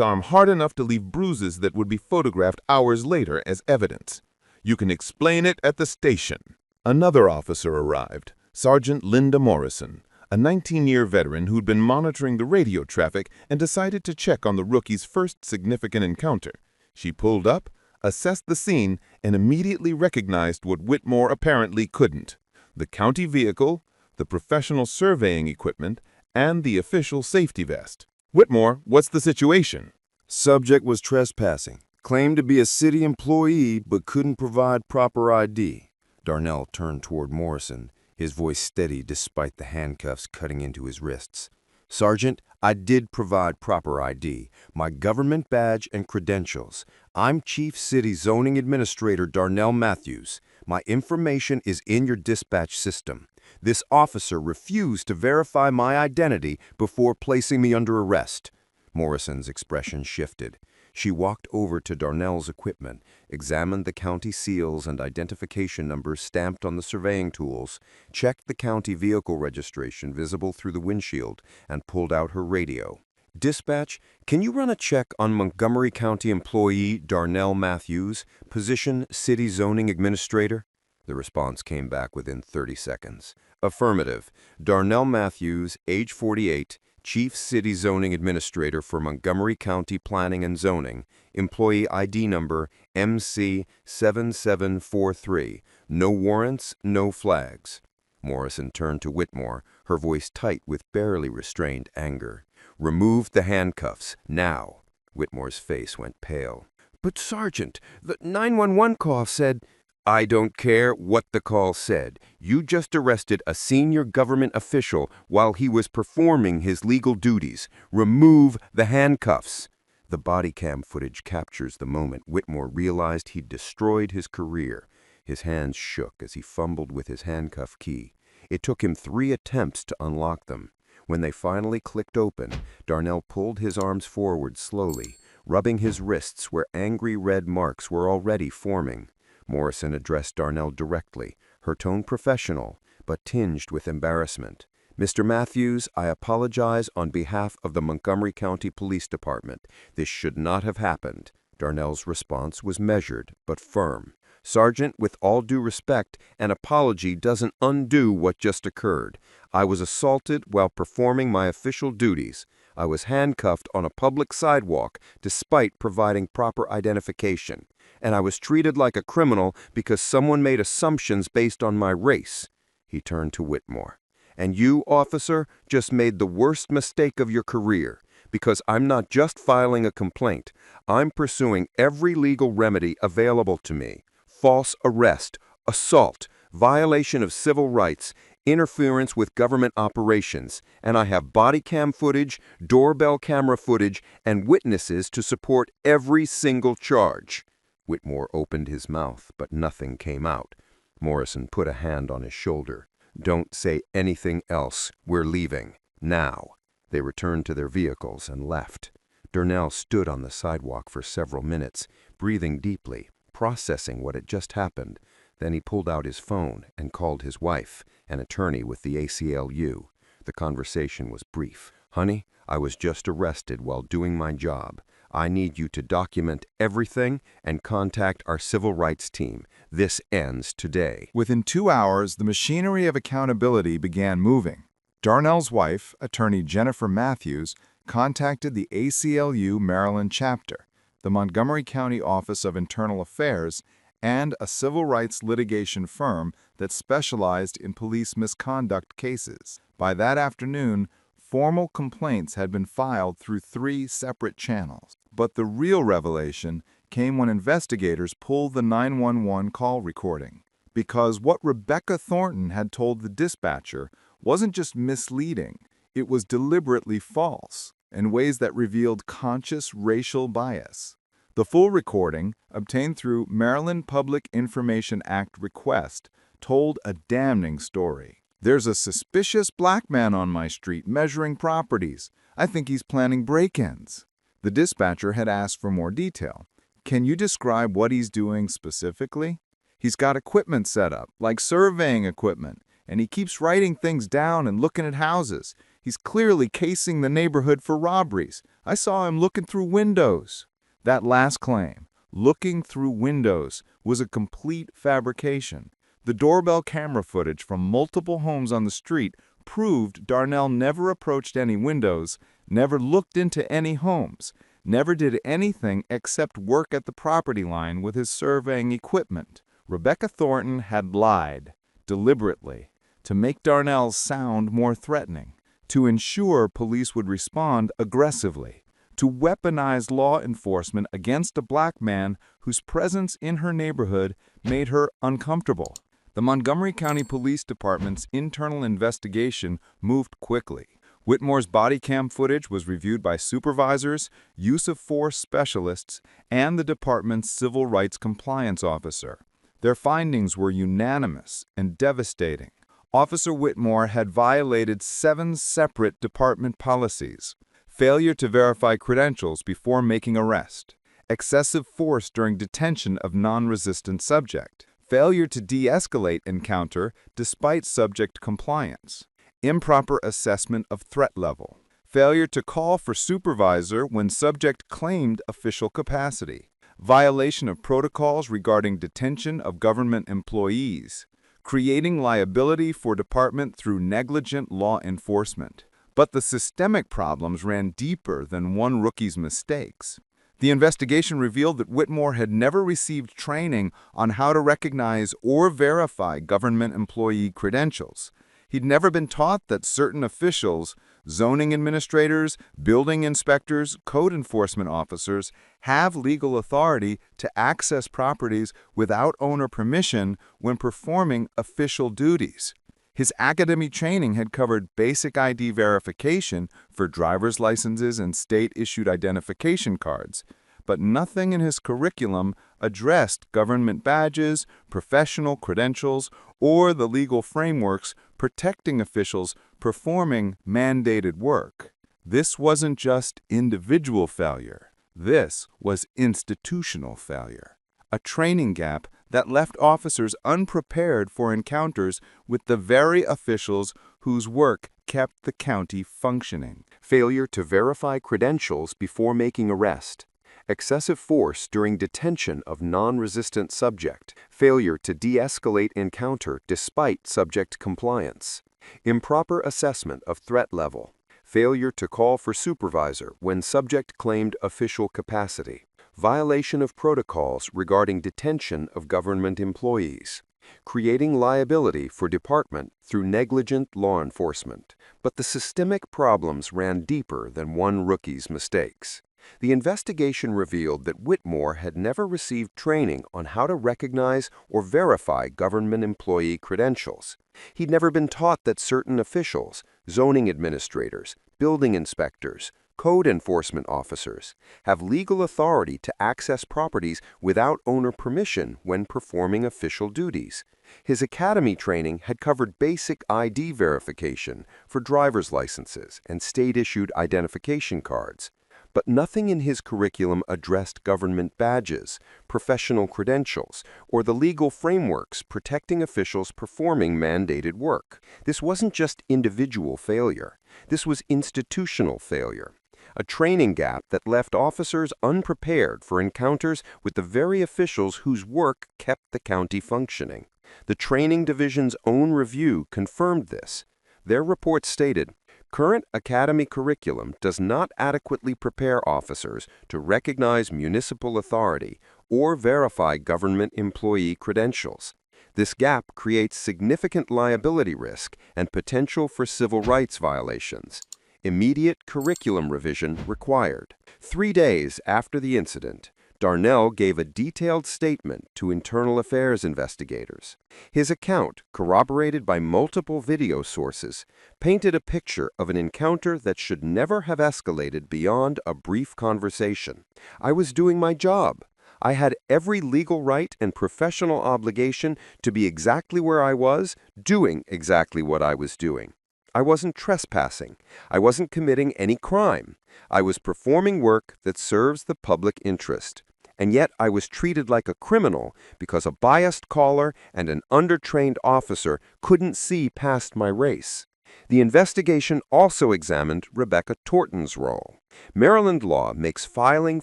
arm hard enough to leave bruises that would be photographed hours later as evidence. You can explain it at the station. Another officer arrived, Sergeant Linda Morrison, a 19-year veteran who'd been monitoring the radio traffic and decided to check on the rookie's first significant encounter. She pulled up, assessed the scene, and immediately recognized what Whitmore apparently couldn't: the county vehicle, the professional surveying equipment, and the official safety vest. Whitmore, what's the situation? Subject was trespassing. Claimed to be a city employee but couldn't provide proper ID. Darnell turned toward Morrison, his voice steady despite the handcuffs cutting into his wrists. Sergeant, I did provide proper ID, my government badge and credentials. I'm Chief City Zoning Administrator Darnell Matthews. My information is in your dispatch system. This officer refused to verify my identity before placing me under arrest. Morrison's expression shifted. She walked over to Darnell's equipment, examined the county seals and identification numbers stamped on the surveying tools, checked the county vehicle registration visible through the windshield, and pulled out her radio. "Dispatch, can you run a check on Montgomery County employee Darnell Matthews, position City Zoning Administrator?" The response came back within 30 seconds. "Affirmative. Darnell Matthews, age 48, Chief City Zoning Administrator for Montgomery County Planning and Zoning, employee ID number MC7743. No warrants, no flags." Morrison turned to Whitmore, her voice tight with barely restrained anger. "Remove the handcuffs, now." Whitmore's face went pale. "But Sergeant, the 911 call said—" "I don't care what the call said. You just arrested a senior government official while he was performing his legal duties. Remove the handcuffs." The body cam footage captures the moment Whitmore realized he'd destroyed his career. His hands shook as he fumbled with his handcuff key. It took him 3 attempts to unlock them. When they finally clicked open, Darnell pulled his arms forward slowly, rubbing his wrists where angry red marks were already forming. Morrison addressed Darnell directly, her tone professional, but tinged with embarrassment. "Mr. Matthews, I apologize on behalf of the Montgomery County Police Department. This should not have happened." Darnell's response was measured but firm. "Sergeant, with all due respect, an apology doesn't undo what just occurred. I was assaulted while performing my official duties. I was handcuffed on a public sidewalk despite providing proper identification. And I was treated like a criminal because someone made assumptions based on my race." He turned to Whitmore. "And you, officer, just made the worst mistake of your career, because I'm not just filing a complaint. I'm pursuing every legal remedy available to me. False arrest, assault, violation of civil rights, interference with government operations, and I have body cam footage, doorbell camera footage, and witnesses to support every single charge." Whitmore opened his mouth, but nothing came out. Morrison put a hand on his shoulder. "Don't say anything else. We're leaving. Now." They returned to their vehicles and left. Darnell stood on the sidewalk for several minutes, breathing deeply, processing what had just happened. Then he pulled out his phone and called his wife, an attorney with the ACLU. The conversation was brief. "Honey, I was just arrested while doing my job. I need you to document everything and contact our civil rights team. This ends today." Within 2 hours, the machinery of accountability began moving. Darnell's wife, attorney Jennifer Matthews, contacted the ACLU Maryland chapter, the Montgomery County Office of Internal Affairs, and a civil rights litigation firm that specialized in police misconduct cases. By that afternoon, formal complaints had been filed through 3 separate channels. But the real revelation came when investigators pulled the 911 call recording. Because what Rebecca Thornton had told the dispatcher wasn't just misleading, it was deliberately false, in ways that revealed conscious racial bias. The full recording, obtained through Maryland Public Information Act request, told a damning story. "There's a suspicious black man on my street measuring properties. I think he's planning break-ins." The dispatcher had asked for more detail. "Can you describe what he's doing specifically?" "He's got equipment set up, like surveying equipment, and he keeps writing things down and looking at houses. He's clearly casing the neighborhood for robberies. I saw him looking through windows." That last claim, looking through windows, was a complete fabrication. The doorbell camera footage from multiple homes on the street proved Darnell never approached any windows, never looked into any homes, never did anything except work at the property line with his surveying equipment. Rebecca Thornton had lied, deliberately, to make Darnell sound more threatening, to ensure police would respond aggressively, to weaponize law enforcement against a black man whose presence in her neighborhood made her uncomfortable. The Montgomery County Police Department's internal investigation moved quickly. Whitmore's body cam footage was reviewed by supervisors, use of force specialists, and the department's civil rights compliance officer. Their findings were unanimous and devastating. Officer Whitmore had violated 7 separate department policies: failure to verify credentials before making arrest, excessive force during detention of non-resistant subject, failure to de-escalate encounter despite subject compliance, improper assessment of threat level, failure to call for supervisor when subject claimed official capacity, violation of protocols regarding detention of government employees, creating liability for department through negligent law enforcement. But the systemic problems ran deeper than one rookie's mistakes. The investigation revealed that Whitmore had never received training on how to recognize or verify government employee credentials. He'd never been taught that certain officials, zoning administrators, building inspectors, code enforcement officers, have legal authority to access properties without owner permission when performing official duties. His academic training had covered basic ID verification for driver's licenses and state-issued identification cards, but nothing in his curriculum addressed government badges, professional credentials, or the legal frameworks protecting officials performing mandated work. This wasn't just individual failure. This was institutional failure, a training gap that left officers unprepared for encounters with the very officials whose work kept the county functioning. Failure to verify credentials before making arrest, excessive force during detention of non-resistant subject, failure to de-escalate encounter despite subject compliance, improper assessment of threat level, failure to call for supervisor when subject claimed official capacity, violation of protocols regarding detention of government employees, creating liability for department through negligent law enforcement. But the systemic problems ran deeper than one rookie's mistakes. The investigation revealed that Whitmore had never received training on how to recognize or verify government employee credentials. He'd never been taught that certain officials, zoning administrators, building inspectors, code enforcement officers, have legal authority to access properties without owner permission when performing official duties. His academy training had covered basic ID verification for driver's licenses and state-issued identification cards. But nothing in his curriculum addressed government badges, professional credentials, or the legal frameworks protecting officials performing mandated work. This wasn't just individual failure. This was institutional failure, a training gap that left officers unprepared for encounters with the very officials whose work kept the county functioning. The Training Division's own review confirmed this. Their report stated, "Current academy curriculum does not adequately prepare officers to recognize municipal authority or verify government employee credentials. This gap creates significant liability risk and potential for civil rights violations. Immediate curriculum revision required." 3 days after the incident, Darnell gave a detailed statement to internal affairs investigators. His account, corroborated by multiple video sources, painted a picture of an encounter that should never have escalated beyond a brief conversation. "I was doing my job. I had every legal right and professional obligation to be exactly where I was, doing exactly what I was doing. I wasn't trespassing. I wasn't committing any crime. I was performing work that serves the public interest. And yet I was treated like a criminal because a biased caller and an undertrained officer couldn't see past my race." The investigation also examined Rebecca Torton's role. Maryland law makes filing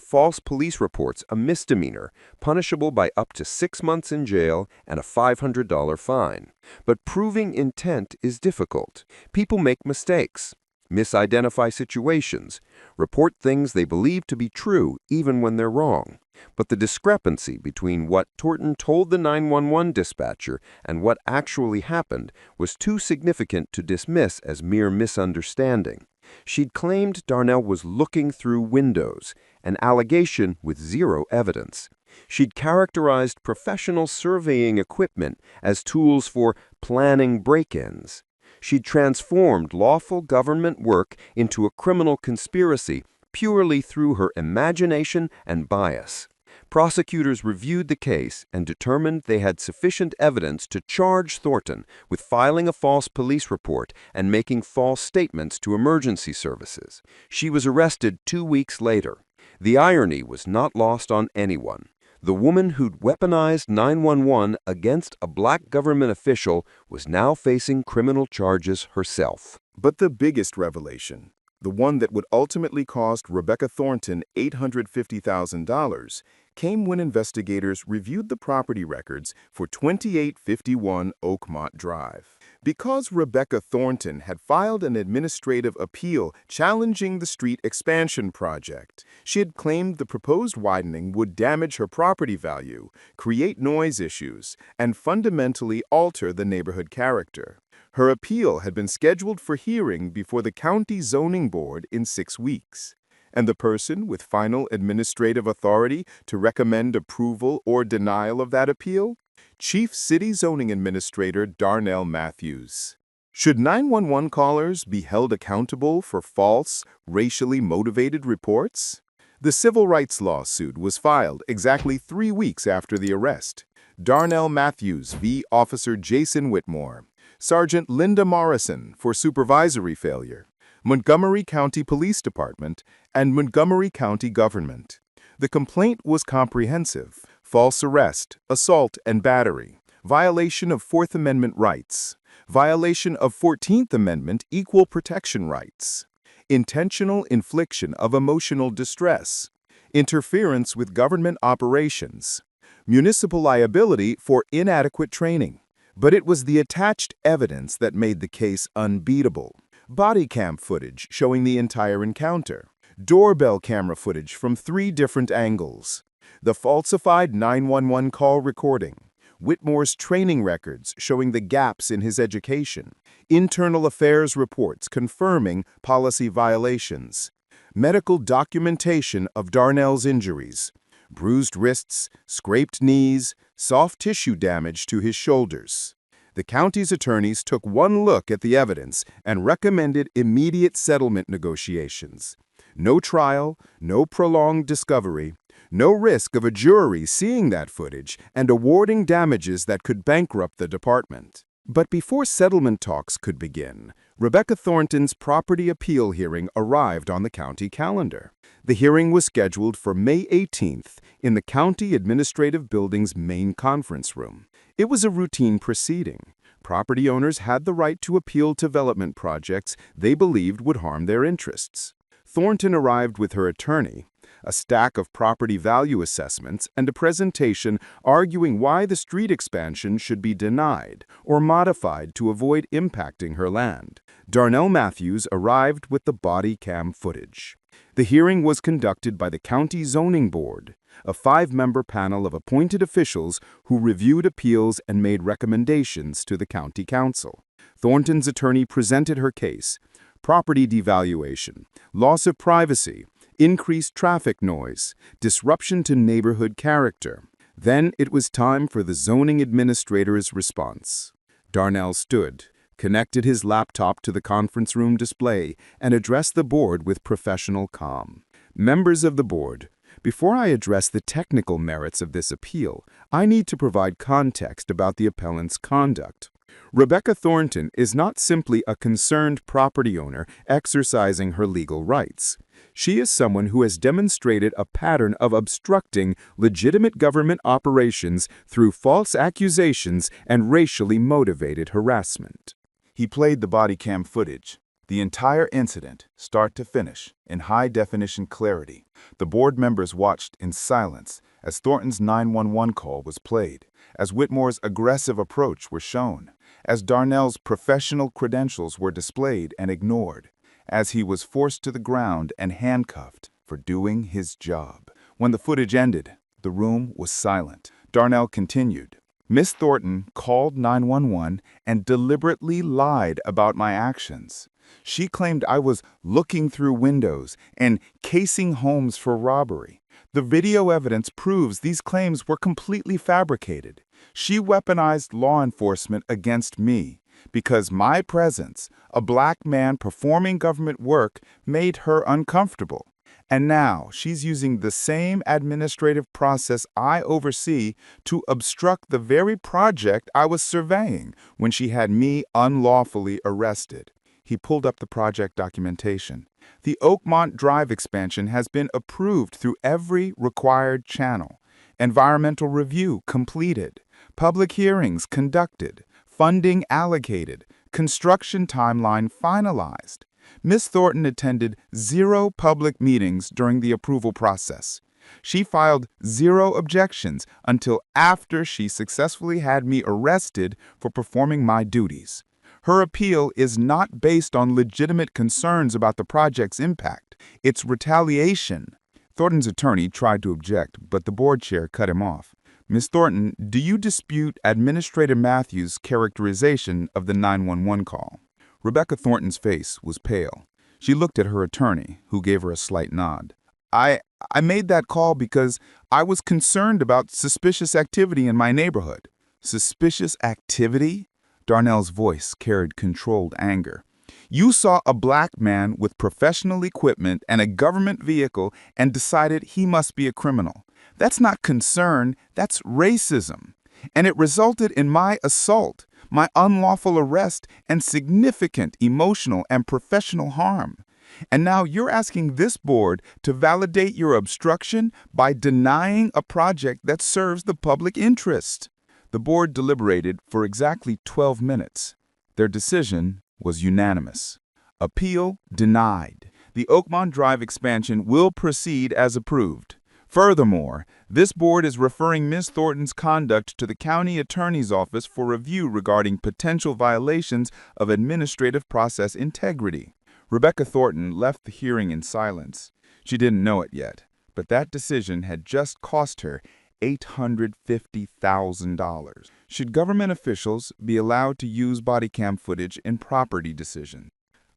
false police reports a misdemeanor, punishable by up to 6 months in jail and a $500 fine. But proving intent is difficult. People make mistakes, misidentify situations, report things they believe to be true even when they're wrong. But the discrepancy between what Torton told the 911 dispatcher and what actually happened was too significant to dismiss as mere misunderstanding. She'd claimed Darnell was looking through windows, an allegation with zero evidence. She'd characterized professional surveying equipment as tools for planning break-ins. She'd transformed lawful government work into a criminal conspiracy purely through her imagination and bias. Prosecutors reviewed the case and determined they had sufficient evidence to charge Thornton with filing a false police report and making false statements to emergency services. She was arrested 2 weeks later. The irony was not lost on anyone. The woman who'd weaponized 911 against a black government official was now facing criminal charges herself. But the biggest revelation, the one that would ultimately cost Rebecca Thornton $850,000, came when investigators reviewed the property records for 2851 Oakmont Drive. Because Rebecca Thornton had filed an administrative appeal challenging the street expansion project, she had claimed the proposed widening would damage her property value, create noise issues, and fundamentally alter the neighborhood character. Her appeal had been scheduled for hearing before the county zoning board in 6 weeks. And the person with final administrative authority to recommend approval or denial of that appeal? Chief City Zoning Administrator Darnell Matthews. Should 911 callers be held accountable for false, racially motivated reports? The civil rights lawsuit was filed exactly 3 weeks after the arrest. Darnell Matthews v. Officer Jason Whitmore. Sergeant Linda Morrison for supervisory failure. Montgomery County Police Department, and Montgomery County Government. The complaint was comprehensive: false arrest, assault and battery, violation of Fourth Amendment rights, violation of 14th Amendment equal protection rights, intentional infliction of emotional distress, interference with government operations, municipal liability for inadequate training. But it was the attached evidence that made the case unbeatable. Bodycam footage showing the entire encounter. Doorbell camera footage from 3 different angles. The falsified 911 call recording. Whitmore's training records showing the gaps in his education. Internal affairs reports confirming policy violations. Medical documentation of Darnell's injuries. Bruised wrists, scraped knees, soft tissue damage to his shoulders. The county's attorneys took one look at the evidence and recommended immediate settlement negotiations. No trial, no prolonged discovery, no risk of a jury seeing that footage and awarding damages that could bankrupt the department. But before settlement talks could begin, Rebecca Thornton's property appeal hearing arrived on the county calendar. The hearing was scheduled for May 18th in the County Administrative Building's main conference room. It was a routine proceeding. Property owners had the right to appeal development projects they believed would harm their interests. Thornton arrived with her attorney, a stack of property value assessments, and a presentation arguing why the street expansion should be denied or modified to avoid impacting her land. Darnell Matthews arrived with the body cam footage. The hearing was conducted by the County Zoning Board, a 5-member panel of appointed officials who reviewed appeals and made recommendations to the County Council. Thornton's attorney presented her case: property devaluation, loss of privacy, increased traffic noise, disruption to neighborhood character. Then it was time for the zoning administrator's response. Darnell stood, connected his laptop to the conference room display, and addressed the board with professional calm. Members of the board, before I address the technical merits of this appeal, I need to provide context about the appellant's conduct. Rebecca Thornton is not simply a concerned property owner exercising her legal rights. She is someone who has demonstrated a pattern of obstructing legitimate government operations through false accusations and racially motivated harassment. He played the body cam footage, the entire incident, start to finish, in high-definition clarity. The board members watched in silence as Thornton's 911 call was played, as Whitmore's aggressive approach was shown, as Darnell's professional credentials were displayed and ignored, as he was forced to the ground and handcuffed for doing his job. When the footage ended, the room was silent. Darnell continued, "Miss Thornton called 911 and deliberately lied about my actions. She claimed I was looking through windows and casing homes for robbery. The video evidence proves these claims were completely fabricated. She weaponized law enforcement against me because my presence, a black man performing government work, made her uncomfortable. And now she's using the same administrative process I oversee to obstruct the very project I was surveying when she had me unlawfully arrested. He pulled up the project documentation. The Oakmont Drive expansion has been approved through every required channel. Environmental review completed. Public hearings conducted. Funding allocated. Construction timeline finalized. Ms. Thornton attended 0 public meetings during the approval process. She filed 0 objections until after she successfully had me arrested for performing my duties. Her appeal is not based on legitimate concerns about the project's impact. It's retaliation. Thornton's attorney tried to object, but the board chair cut him off. Ms. Thornton, do you dispute Administrator Matthews' characterization of the 911 call? Rebecca Thornton's face was pale. She looked at her attorney, who gave her a slight nod. I made that call because I was concerned about suspicious activity in my neighborhood. Suspicious activity? Darnell's voice carried controlled anger. You saw a black man with professional equipment and a government vehicle and decided he must be a criminal. That's not concern, that's racism. And it resulted in my assault, my unlawful arrest, and significant emotional and professional harm. And now you're asking this board to validate your obstruction by denying a project that serves the public interest. The board deliberated for exactly 12 minutes. Their decision was unanimous. Appeal denied. The Oakmont Drive expansion will proceed as approved. Furthermore, this board is referring Ms. Thornton's conduct to the county attorney's office for review regarding potential violations of administrative process integrity. Rebecca Thornton left the hearing in silence. She didn't know it yet, but that decision had just cost her $850,000. Should government officials be allowed to use Bodycam footage in property decisions?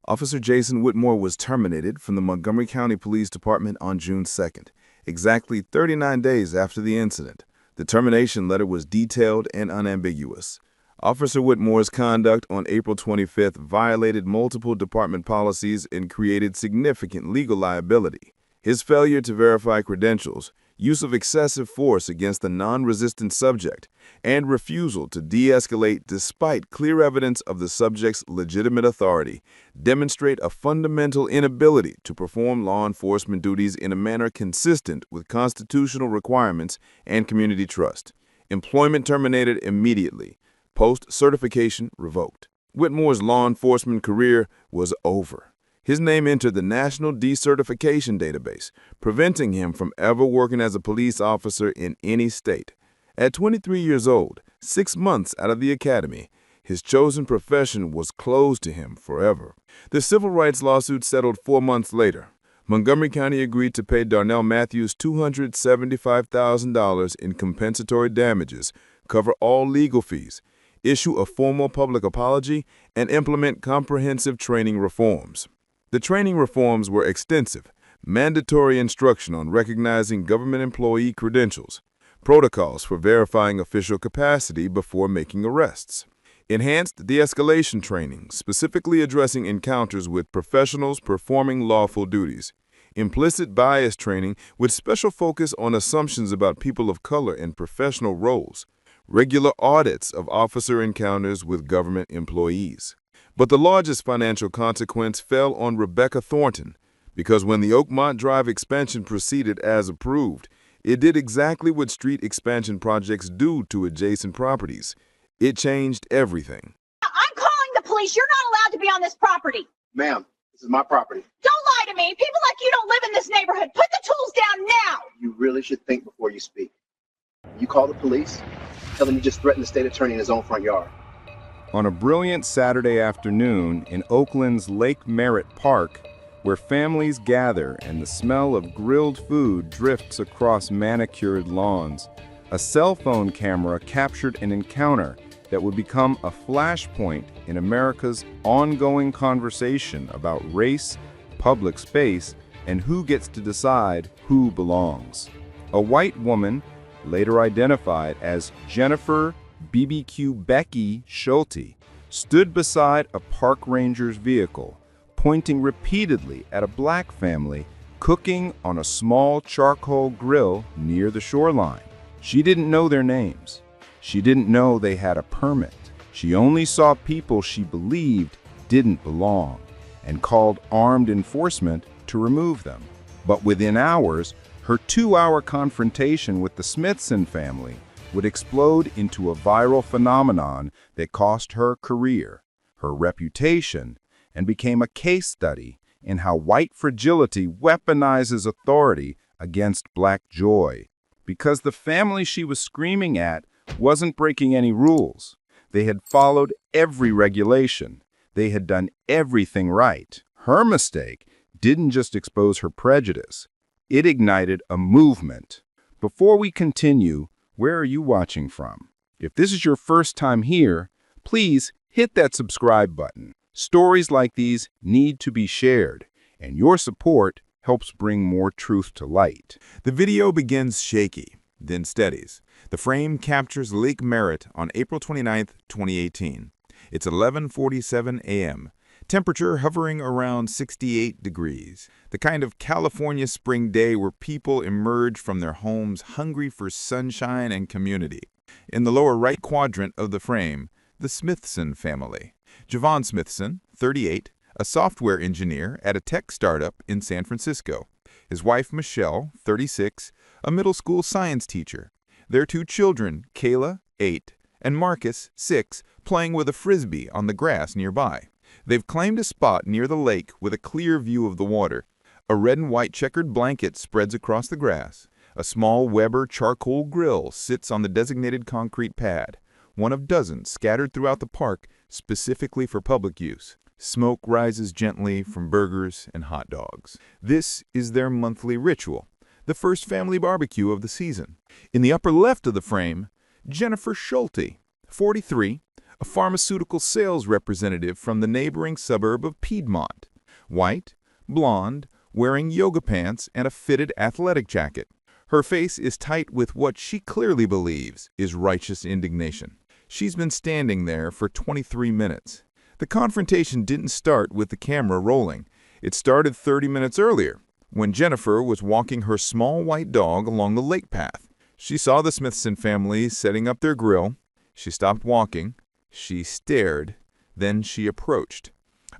Officer Jason Whitmore was terminated from the Montgomery County Police Department on June 2nd, exactly 39 days after the incident. The termination letter was detailed and unambiguous. Officer Whitmore's conduct on April 25th violated multiple department policies and created significant legal liability. His failure to verify credentials, use of excessive force against the non-resistant subject, and refusal to de-escalate despite clear evidence of the subject's legitimate authority demonstrate a fundamental inability to perform law enforcement duties in a manner consistent with constitutional requirements and community trust. Employment terminated immediately. Post-certification revoked. Whitmore's law enforcement career was over. His name entered the National Decertification Database, preventing him from ever working as a police officer in any state. At 23 years old, 6 months out of the academy, his chosen profession was closed to him forever. The civil rights lawsuit settled 4 months later. Montgomery County agreed to pay Darnell Matthews $275,000 in compensatory damages, cover all legal fees, issue a formal public apology, and implement comprehensive training reforms. The training reforms were extensive: mandatory instruction on recognizing government employee credentials, protocols for verifying official capacity before making arrests, enhanced de-escalation training specifically addressing encounters with professionals performing lawful duties, implicit bias training with special focus on assumptions about people of color in professional roles, regular audits of officer encounters with government employees. But the largest financial consequence fell on Rebecca Thornton, because when the Oakmont Drive expansion proceeded as approved, it did exactly what street expansion projects do to adjacent properties. It changed everything. I'm calling the police. You're not allowed to be on this property. Ma'am, this is my property. Don't lie to me. People like you don't live in this neighborhood. Put the tools down now. You really should think before you speak. You call the police, tell them you just threatened the state attorney in his own front yard. On a brilliant Saturday afternoon in Oakland's Lake Merritt Park, where families gather and the smell of grilled food drifts across manicured lawns, a cell phone camera captured an encounter that would become a flashpoint in America's ongoing conversation about race, public space, and who gets to decide who belongs. A white woman, later identified as Jennifer BBQ Becky Schulte, stood beside a park ranger's vehicle, pointing repeatedly at a black family cooking on a small charcoal grill near the shoreline. She didn't know their names. She didn't know they had a permit. She only saw people she believed didn't belong and called armed enforcement to remove them. But within hours, her 2-hour confrontation with the Smithson family would explode into a viral phenomenon that cost her career, her reputation, and became a case study in how white fragility weaponizes authority against black joy. Because the family she was screaming at wasn't breaking any rules. They had followed every regulation. They had done everything right. Her mistake didn't just expose her prejudice. It ignited a movement. Before we continue, where are you watching from? If this is your first time here, please hit that subscribe button. Stories like these need to be shared, and your support helps bring more truth to light. The video begins shaky, then steadies. The frame captures Lake Merritt on April 29, 2018. It's 11:47 a.m. Temperature hovering around 68 degrees. The kind of California spring day where people emerge from their homes hungry for sunshine and community. In the lower right quadrant of the frame, the Smithson family. Javon Smithson, 38, a software engineer at a tech startup in San Francisco. His wife, Michelle, 36, a middle school science teacher. Their 2 children, Kayla, 8, and Marcus, 6, playing with a frisbee on the grass nearby. They've claimed a spot near the lake with a clear view of the water. A red and white checkered blanket spreads across the grass. A small Weber charcoal grill sits on the designated concrete pad, one of dozens scattered throughout the park specifically for public use. Smoke rises gently from burgers and hot dogs. This is their monthly ritual, the first family barbecue of the season. In the upper left of the frame, Jennifer Schulte, 43, a pharmaceutical sales representative from the neighboring suburb of Piedmont. White, blonde, wearing yoga pants and a fitted athletic jacket. Her face is tight with what she clearly believes is righteous indignation. She's been standing there for 23 minutes. The confrontation didn't start with the camera rolling. It started 30 minutes earlier, when Jennifer was walking her small white dog along the lake path. She saw the Smithson family setting up their grill. She stopped walking. She stared. Then she approached.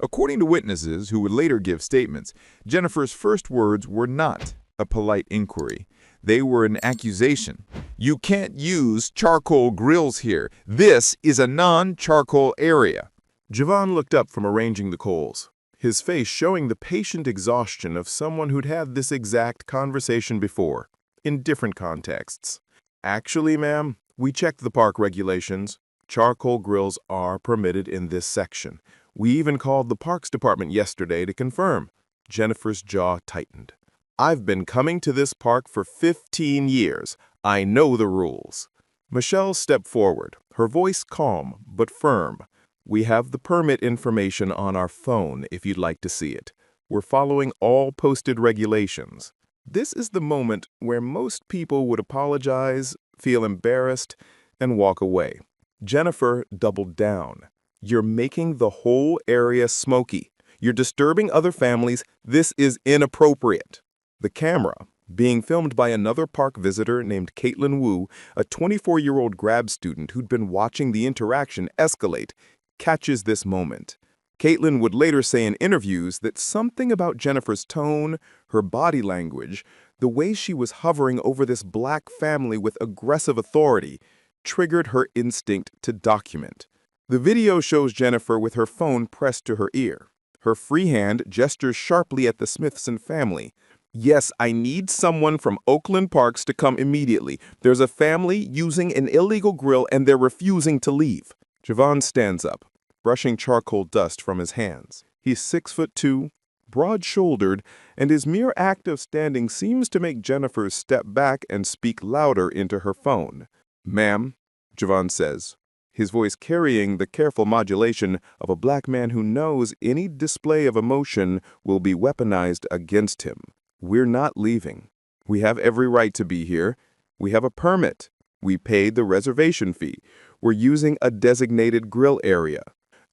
According to witnesses who would later give statements, Jennifer's first words were not a polite inquiry. They were an accusation. You can't use charcoal grills here. This is a non-charcoal area. Javon looked up from arranging the coals, his face showing the patient exhaustion of someone who'd had this exact conversation before, in different contexts. Actually, ma'am, we checked the park regulations. Charcoal grills are permitted in this section. We even called the Parks Department yesterday to confirm. Jennifer's jaw tightened. I've been coming to this park for 15 years. I know the rules. Michelle stepped forward, her voice calm but firm. We have the permit information on our phone if you'd like to see it. We're following all posted regulations. This is the moment where most people would apologize, feel embarrassed, and walk away. Jennifer doubled down. You're making the whole area smoky. You're disturbing other families. This is inappropriate. The camera, being filmed by another park visitor named Caitlin Wu, a 24-year-old grad student who'd been watching the interaction escalate, catches this moment. Caitlin would later say in interviews that something about Jennifer's tone, her body language, the way she was hovering over this black family with aggressive authority, triggered her instinct to document. The video shows Jennifer with her phone pressed to her ear. Her free hand gestures sharply at the Smithson family. Yes, I need someone from Oakland Parks to come immediately. There's a family using an illegal grill and they're refusing to leave. Javon stands up, brushing charcoal dust from his hands. He's 6'2", broad-shouldered, and his mere act of standing seems to make Jennifer step back and speak louder into her phone. Ma'am, Javon says, his voice carrying the careful modulation of a black man who knows any display of emotion will be weaponized against him. We're not leaving. We have every right to be here. We have a permit. We paid the reservation fee. We're using a designated grill area.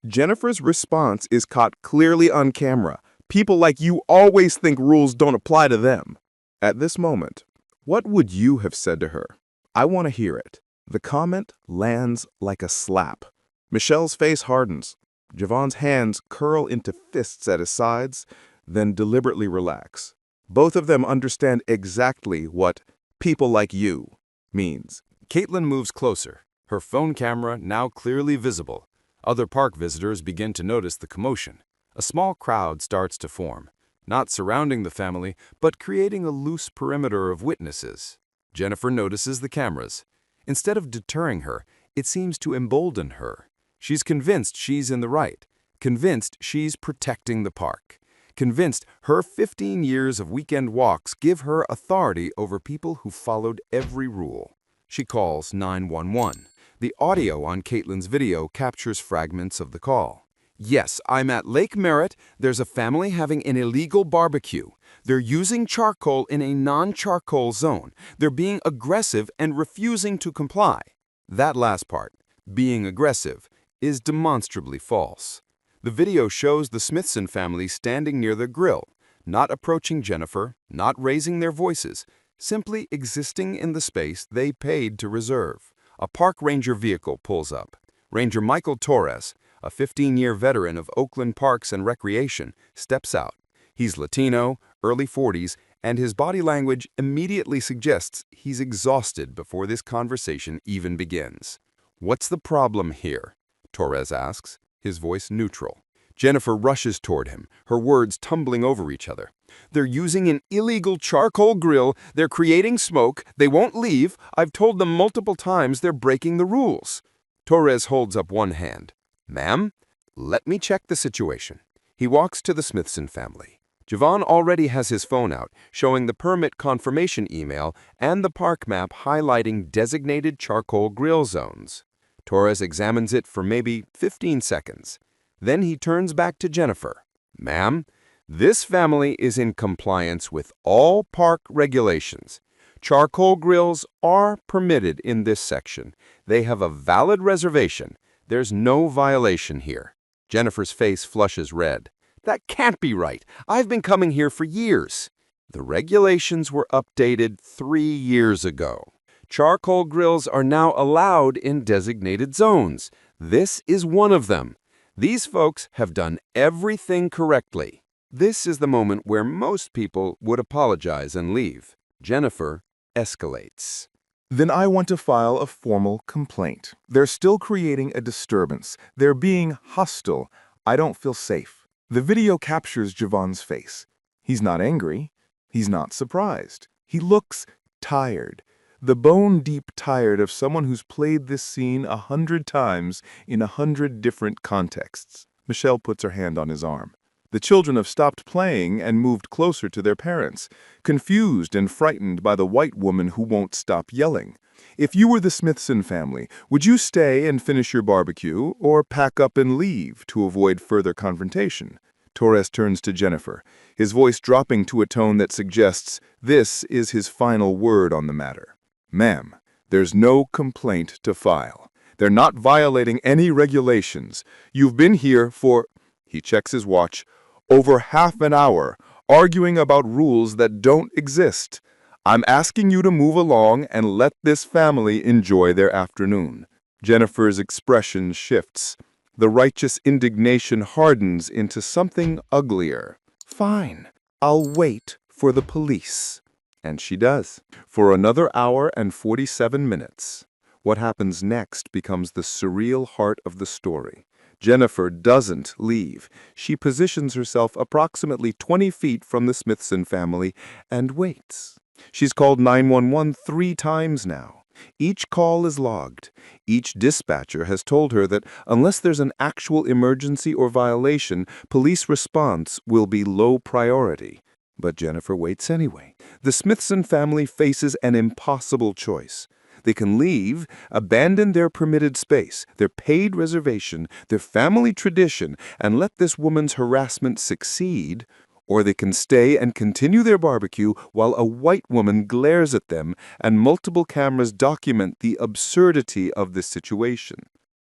Jennifer's response is caught clearly on camera, People like you always think rules don't apply to them. At this moment, what would you have said to her? I want to hear it. The comment lands like a slap. Michelle's face hardens. Javon's hands curl into fists at his sides, then deliberately relax. Both of them understand exactly what people like you means. Caitlin moves closer, her phone camera now clearly visible. Other park visitors begin to notice the commotion. A small crowd starts to form, not surrounding the family, but creating a loose perimeter of witnesses. Jennifer notices the cameras. Instead of deterring her, it seems to embolden her. She's convinced she's in the right, convinced she's protecting the park, convinced her 15 years of weekend walks give her authority over people who followed every rule. She calls 911. The audio on Caitlin's video captures fragments of the call. Yes, I'm at Lake Merritt. There's a family having an illegal barbecue. They're using charcoal in a non-charcoal zone. They're being aggressive and refusing to comply. That last part, being aggressive, is demonstrably false. The video shows the Smithson family standing near the grill, not approaching Jennifer, not raising their voices, simply existing in the space they paid to reserve. A park ranger vehicle pulls up. Ranger Michael Torres, a 15-year veteran of Oakland Parks and Recreation, steps out. He's Latino, early 40s, and his body language immediately suggests he's exhausted before this conversation even begins. "What's the problem here?" Torres asks, his voice neutral. Jennifer rushes toward him, her words tumbling over each other. "They're using an illegal charcoal grill. They're creating smoke. They won't leave. I've told them multiple times they're breaking the rules." Torres holds up one hand. "Ma'am, let me check the situation." He walks to the Smithson family. Javon already has his phone out, showing the permit confirmation email and the park map highlighting designated charcoal grill zones. Torres examines it for maybe 15 seconds. Then he turns back to Jennifer. "Ma'am, this family is in compliance with all park regulations. Charcoal grills are permitted in this section. They have a valid reservation. There's no violation here." Jennifer's face flushes red. "That can't be right. I've been coming here for years." "The regulations were updated 3 years ago. Charcoal grills are now allowed in designated zones. This is one of them. These folks have done everything correctly." This is the moment where most people would apologize and leave. Jennifer escalates. Then I want to file a formal complaint. They're still creating a disturbance. They're being hostile. I don't feel safe. The video captures Javon's face. He's not angry. He's not surprised. He looks tired. The bone-deep tired of someone who's played this scene 100 times in 100 different contexts. Michelle puts her hand on his arm. The children have stopped playing and moved closer to their parents, confused and frightened by the white woman who won't stop yelling. If you were the Smithson family, would you stay and finish your barbecue or pack up and leave to avoid further confrontation? Torres turns to Jennifer, his voice dropping to a tone that suggests this is his final word on the matter. "Ma'am, there's no complaint to file. They're not violating any regulations. You've been here for," he checks his watch, "over half an hour, arguing about rules that don't exist. I'm asking you to move along and let this family enjoy their afternoon." Jennifer's expression shifts. The righteous indignation hardens into something uglier. "Fine, I'll wait for the police." And she does. For another hour and 47 minutes. What happens next becomes the surreal heart of the story. Jennifer doesn't leave. She positions herself approximately 20 feet from the Smithson family and waits. She's called 911 3 times now. Each call is logged. Each dispatcher has told her that unless there's an actual emergency or violation, police response will be low priority. But Jennifer waits anyway. The Smithson family faces an impossible choice. They can leave, abandon their permitted space, their paid reservation, their family tradition, and let this woman's harassment succeed, or they can stay and continue their barbecue while a white woman glares at them and multiple cameras document the absurdity of this situation.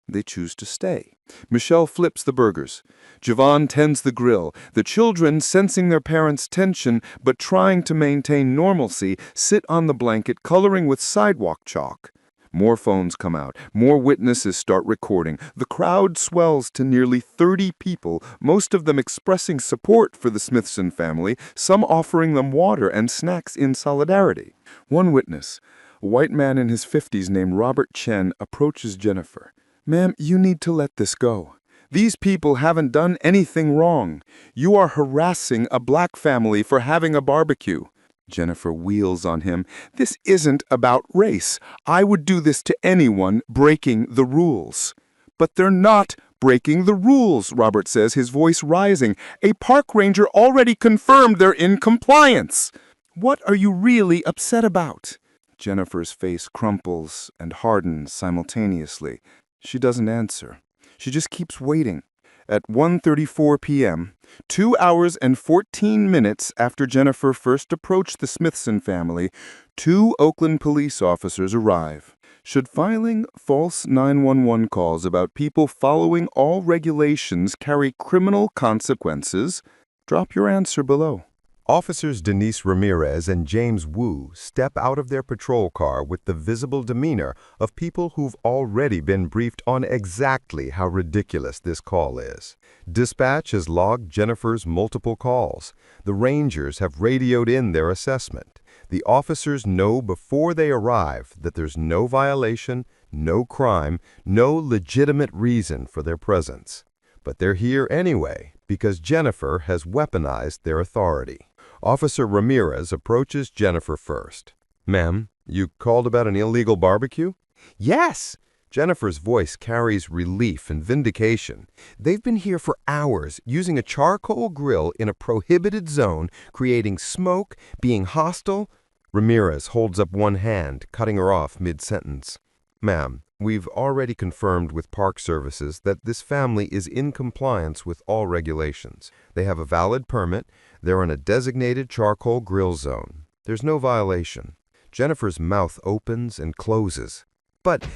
They choose to stay. Michelle flips the burgers. Javon tends the grill. The children, sensing their parents' tension but trying to maintain normalcy, sit on the blanket coloring with sidewalk chalk. More phones come out. More witnesses start recording. The crowd swells to nearly 30 people, most of them expressing support for the Smithson family, some offering them water and snacks in solidarity. One witness, a white man in his 50s named Robert Chen, approaches Jennifer. "Ma'am, you need to let this go. These people haven't done anything wrong. You are harassing a black family for having a barbecue." Jennifer wheels on him. "This isn't about race. I would do this to anyone breaking the rules." "But they're not breaking the rules," Robert says, his voice rising. "A park ranger already confirmed they're in compliance. What are you really upset about?" Jennifer's face crumples and hardens simultaneously. She doesn't answer. She just keeps waiting. At 1:34 p.m., 2 hours and 14 minutes after Jennifer first approached the Smithson family, 2 Oakland police officers arrive. Should filing false 911 calls about people following all regulations carry criminal consequences? Drop your answer below. Officers Denise Ramirez and James Wu step out of their patrol car with the visible demeanor of people who've already been briefed on exactly how ridiculous this call is. Dispatch has logged Jennifer's multiple calls. The Rangers have radioed in their assessment. The officers know before they arrive that there's no violation, no crime, no legitimate reason for their presence. But they're here anyway because Jennifer has weaponized their authority. Officer Ramirez approaches Jennifer first. "Ma'am, you called about an illegal barbecue?" "Yes." Jennifer's voice carries relief and vindication. "They've been here for hours, using a charcoal grill in a prohibited zone, creating smoke, being hostile." Ramirez holds up one hand, cutting her off mid-sentence. "Ma'am, we've already confirmed with Park Services that this family is in compliance with all regulations. They have a valid permit. They're in a designated charcoal grill zone. There's no violation." Jennifer's mouth opens and closes. "But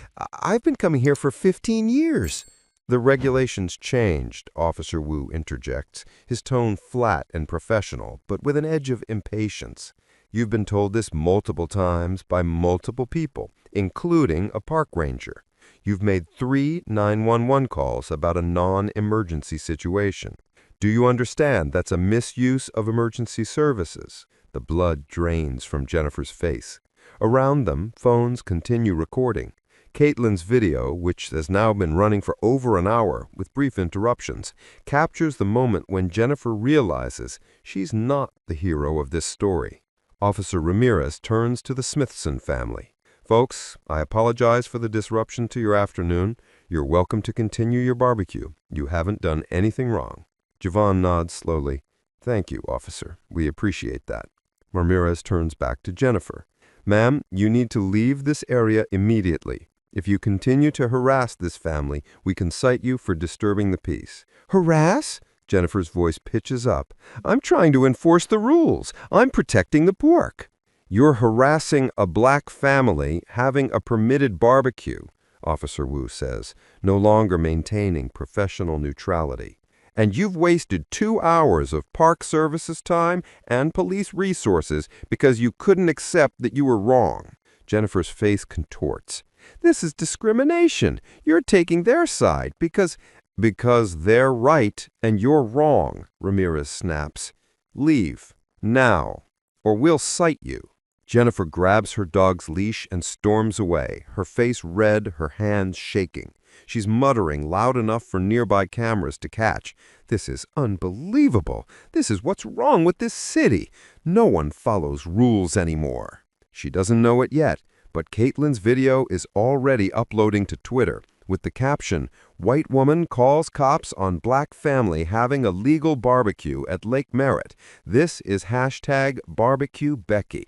I've been coming here for 15 years. "The regulations changed," Officer Wu interjects, his tone flat and professional, but with an edge of impatience. "You've been told this multiple times by multiple people, including a park ranger. You've made 3 911 calls about a non-emergency situation. Do you understand that's a misuse of emergency services?" The blood drains from Jennifer's face. Around them, phones continue recording. Caitlin's video, which has now been running for over an hour with brief interruptions, captures the moment when Jennifer realizes she's not the hero of this story. Officer Ramirez turns to the Smithson family. "Folks, I apologize for the disruption to your afternoon. You're welcome to continue your barbecue. You haven't done anything wrong." Javon nods slowly. "Thank you, officer. We appreciate that." Ramirez turns back to Jennifer. "Ma'am, you need to leave this area immediately. If you continue to harass this family, we can cite you for disturbing the peace." "Harass?" Jennifer's voice pitches up. "I'm trying to enforce the rules. I'm protecting the pork." "You're harassing a black family having a permitted barbecue," Officer Wu says, no longer maintaining professional neutrality. "And you've wasted 2 hours of Park Services time and police resources because you couldn't accept that you were wrong." Jennifer's face contorts. "This is discrimination. You're taking their side because they're right and you're wrong," Ramirez snaps. "Leave, now, or we'll cite you." Jennifer grabs her dog's leash and storms away, her face red, her hands shaking. She's muttering loud enough for nearby cameras to catch. "This is unbelievable. This is what's wrong with this city. No one follows rules anymore." She doesn't know it yet, but Caitlin's video is already uploading to Twitter with the caption, "White woman calls cops on black family having a legal barbecue at Lake Merritt. This is #BarbecueBecky."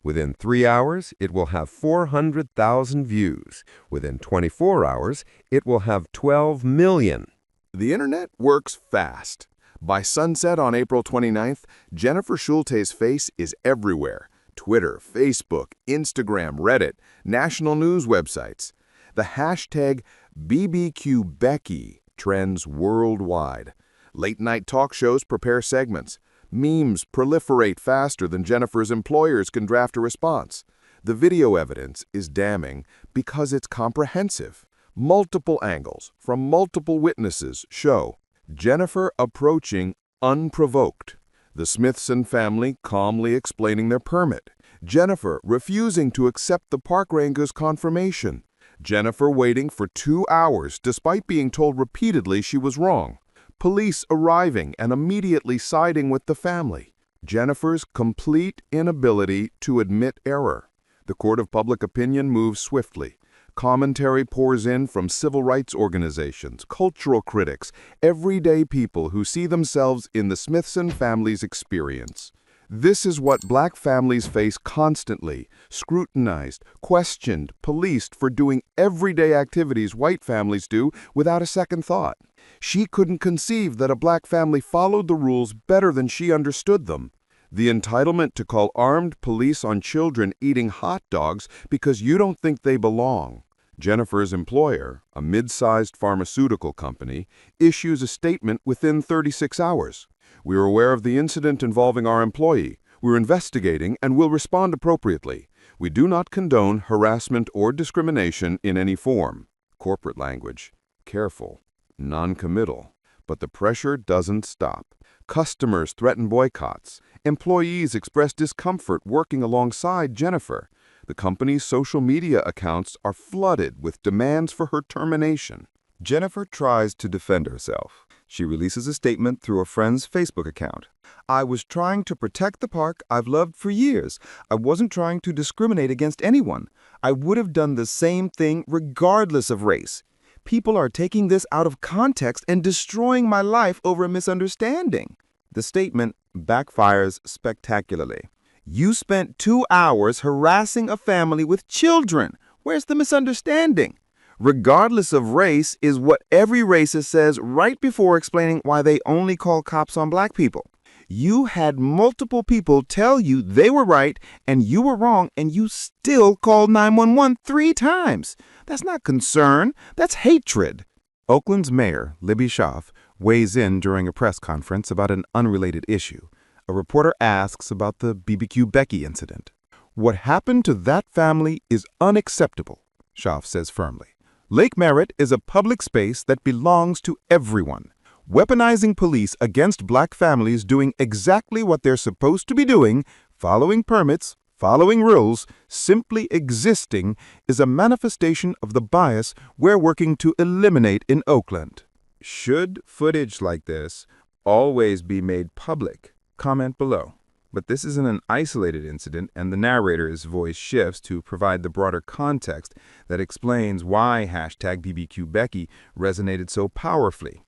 Within 3 hours, it will have 400,000 views. Within 24 hours, it will have 12 million. The internet works fast. By sunset on April 29th, Jennifer Schulte's face is everywhere. Twitter, Facebook, Instagram, Reddit, national news websites. The hashtag BBQ Becky trends worldwide. Late-night talk shows prepare segments. Memes proliferate faster than Jennifer's employers can draft a response. The video evidence is damning because it's comprehensive. Multiple angles from multiple witnesses show Jennifer approaching unprovoked. The Smithson family calmly explaining their permit. Jennifer refusing to accept the park ranger's confirmation. Jennifer waiting for 2 hours despite being told repeatedly she was wrong. Police arriving and immediately siding with the family. Jennifer's complete inability to admit error. The court of public opinion moves swiftly. Commentary pours in from civil rights organizations, cultural critics, everyday people who see themselves in the Smithson family's experience. This is what black families face constantly, scrutinized, questioned, policed for doing everyday activities white families do without a second thought. She couldn't conceive that a black family followed the rules better than she understood them. The entitlement to call armed police on children eating hot dogs because you don't think they belong. Jennifer's employer, a mid-sized pharmaceutical company, issues a statement within 36 hours. We are aware of the incident involving our employee. We're investigating and will respond appropriately. We do not condone harassment or discrimination in any form. Corporate language. Careful. Non-committal. But the pressure doesn't stop. Customers threaten boycotts. Employees express discomfort working alongside Jennifer. The company's social media accounts are flooded with demands for her termination. Jennifer tries to defend herself. She releases a statement through a friend's Facebook account. "I was trying to protect the park I've loved for years. I wasn't trying to discriminate against anyone. I would have done the same thing regardless of race. People are taking this out of context and destroying my life over a misunderstanding." The statement backfires spectacularly. You spent 2 hours harassing a family with children. Where's the misunderstanding? Regardless of race is what every racist says right before explaining why they only call cops on black people. You had multiple people tell you they were right and you were wrong, and you still called 911 3 times. That's not concern, that's hatred. Oakland's mayor, Libby Schaaf, weighs in during a press conference about an unrelated issue. A reporter asks about the BBQ Becky incident. "What happened to that family is unacceptable," Schaaf says firmly. "Lake Merritt is a public space that belongs to everyone. Weaponizing police against black families doing exactly what they're supposed to be doing, following permits, following rules, simply existing, is a manifestation of the bias we're working to eliminate in Oakland." Should footage like this always be made public? Comment below. But this isn't an isolated incident, and the narrator's voice shifts to provide the broader context that explains why #BBQBecky resonated so powerfully.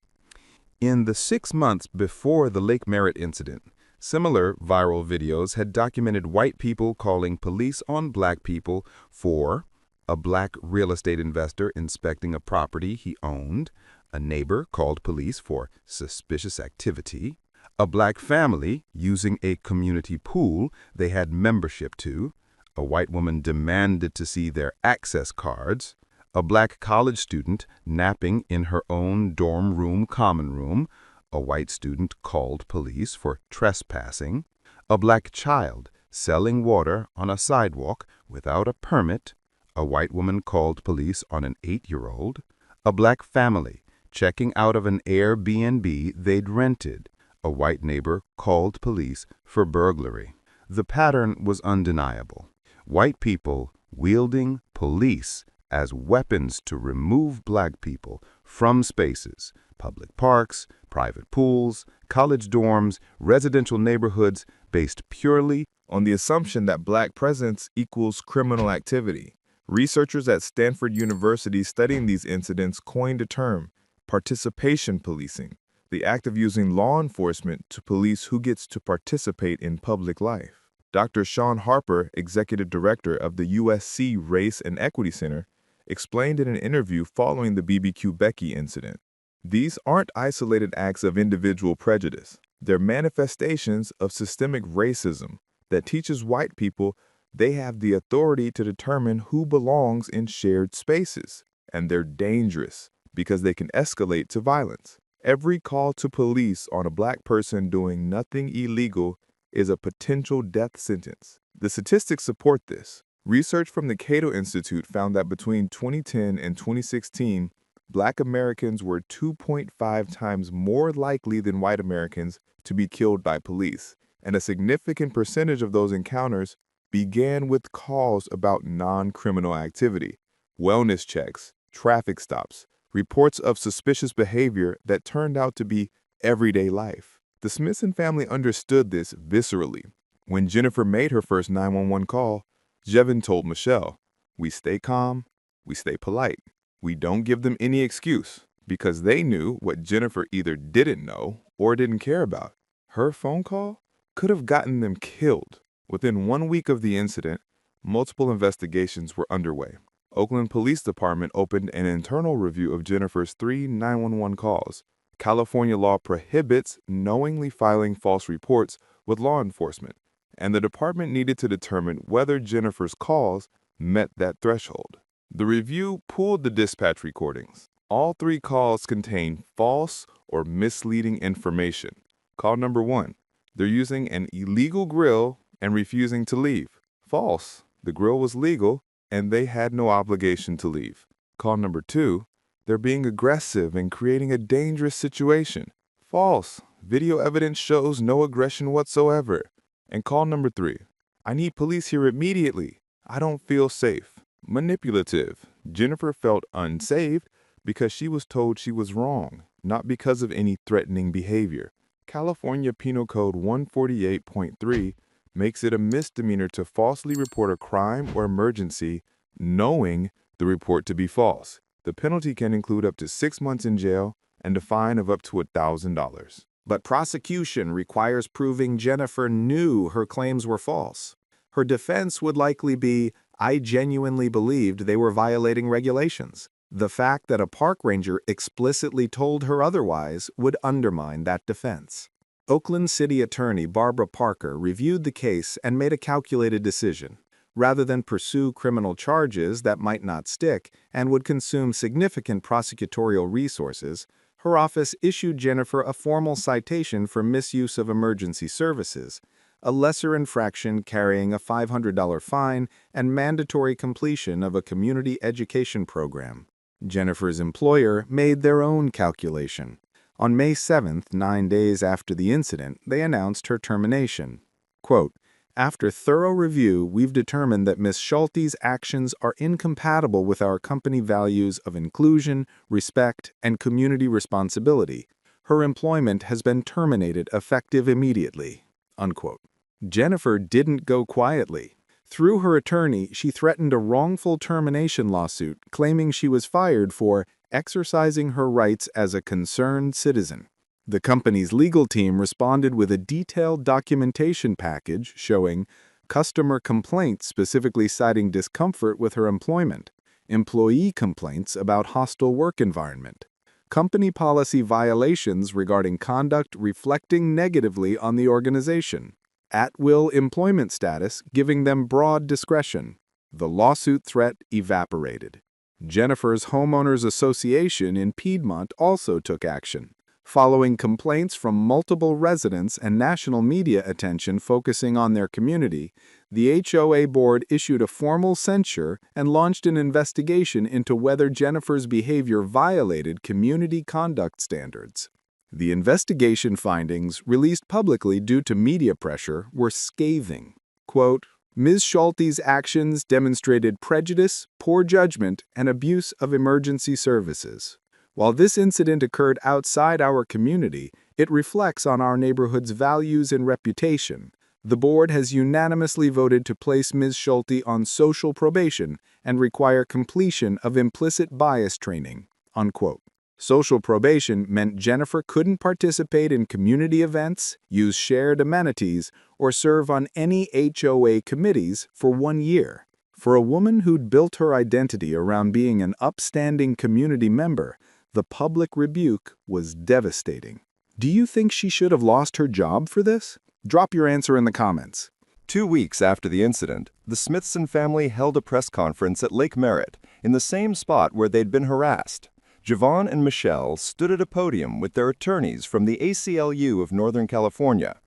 In the 6 months before the Lake Merritt incident, similar viral videos had documented white people calling police on black people for a black real estate investor inspecting a property he owned, a neighbor called police for suspicious activity, a black family using a community pool they had membership to, a white woman demanded to see their access cards, a black college student napping in her own dorm room common room, a white student called police for trespassing, a black child selling water on a sidewalk without a permit, a white woman called police on an 8-year-old, a black family checking out of an Airbnb they'd rented, a white neighbor called police for burglary. The pattern was undeniable. White people wielding police as weapons to remove black people from spaces, public parks, private pools, college dorms, residential neighborhoods, based purely on the assumption that black presence equals criminal activity. Researchers at Stanford University studying these incidents coined a term, participation policing, the act of using law enforcement to police who gets to participate in public life. Dr. Sean Harper, executive director of the USC Race and Equity Center, explained in an interview following the BBQ Becky incident. These aren't isolated acts of individual prejudice. They're manifestations of systemic racism that teaches white people they have the authority to determine who belongs in shared spaces. and they're dangerous because they can escalate to violence. Every call to police on a black person doing nothing illegal is a potential death sentence. The statistics support this. Research from the Cato Institute found that between 2010 and 2016, black Americans were 2.5 times more likely than white Americans to be killed by police, and a significant percentage of those encounters began with calls about non-criminal activity, wellness checks, traffic stops, reports of suspicious behavior that turned out to be everyday life. The Smithson family understood this viscerally. When Jennifer made her first 911 call, Jevin told Michelle, "We stay calm, we stay polite. We don't give them any excuse," because they knew what Jennifer either didn't know or didn't care about. Her phone call could have gotten them killed. Within 1 week of the incident, multiple investigations were underway. Oakland Police Department opened an internal review of Jennifer's 3 911 calls. California law prohibits knowingly filing false reports with law enforcement, and the department needed to determine whether Jennifer's calls met that threshold. The review pulled the dispatch recordings. All 3 calls contain false or misleading information. Call number 1, they're using an illegal grill and refusing to leave. False, the grill was legal and they had no obligation to leave. Call number 2, they're being aggressive and creating a dangerous situation. False, video evidence shows no aggression whatsoever. And call number 3, I need police here immediately. I don't feel safe. Manipulative, Jennifer felt unsafe because she was told she was wrong, not because of any threatening behavior. California Penal Code 148.3 makes it a misdemeanor to falsely report a crime or emergency knowing the report to be false. The penalty can include up to 6 months in jail and a fine of up to $1,000. But prosecution requires proving Jennifer knew her claims were false. Her defense would likely be, "I genuinely believed they were violating regulations." The fact that a park ranger explicitly told her otherwise would undermine that defense. Oakland City Attorney Barbara Parker reviewed the case and made a calculated decision. Rather than pursue criminal charges that might not stick and would consume significant prosecutorial resources, her office issued Jennifer a formal citation for misuse of emergency services, a lesser infraction carrying a $500 fine and mandatory completion of a community education program. Jennifer's employer made their own calculation. On May 7th, 9 days after the incident, they announced her termination. Quote, "After thorough review, we've determined that Ms. Schulte's actions are incompatible with our company values of inclusion, respect, and community responsibility. Her employment has been terminated effective immediately." Unquote. Jennifer didn't go quietly. Through her attorney, she threatened a wrongful termination lawsuit, claiming she was fired for exercising her rights as a concerned citizen. The company's legal team responded with a detailed documentation package showing customer complaints specifically citing discomfort with her employment, employee complaints about hostile work environment, company policy violations regarding conduct reflecting negatively on the organization, at-will employment status giving them broad discretion. The lawsuit threat evaporated. Jennifer's Homeowners Association in Piedmont also took action. Following complaints from multiple residents and national media attention focusing on their community, the HOA board issued a formal censure and launched an investigation into whether Jennifer's behavior violated community conduct standards. The investigation findings, released publicly due to media pressure, were scathing. Quote, "Ms. Schulte's actions demonstrated prejudice, poor judgment, and abuse of emergency services. While this incident occurred outside our community, it reflects on our neighborhood's values and reputation. The board has unanimously voted to place Ms. Schulte on social probation and require completion of implicit bias training." Unquote. Social probation meant Jennifer couldn't participate in community events, use shared amenities, or serve on any HOA committees for 1 year. For a woman who'd built her identity around being an upstanding community member, the public rebuke was devastating. Do you think she should have lost her job for this? Drop your answer in the comments. 2 weeks after the incident, the Smithson family held a press conference at Lake Merritt, in the same spot where they'd been harassed. Javon and Michelle stood at a podium with their attorneys from the ACLU of Northern California.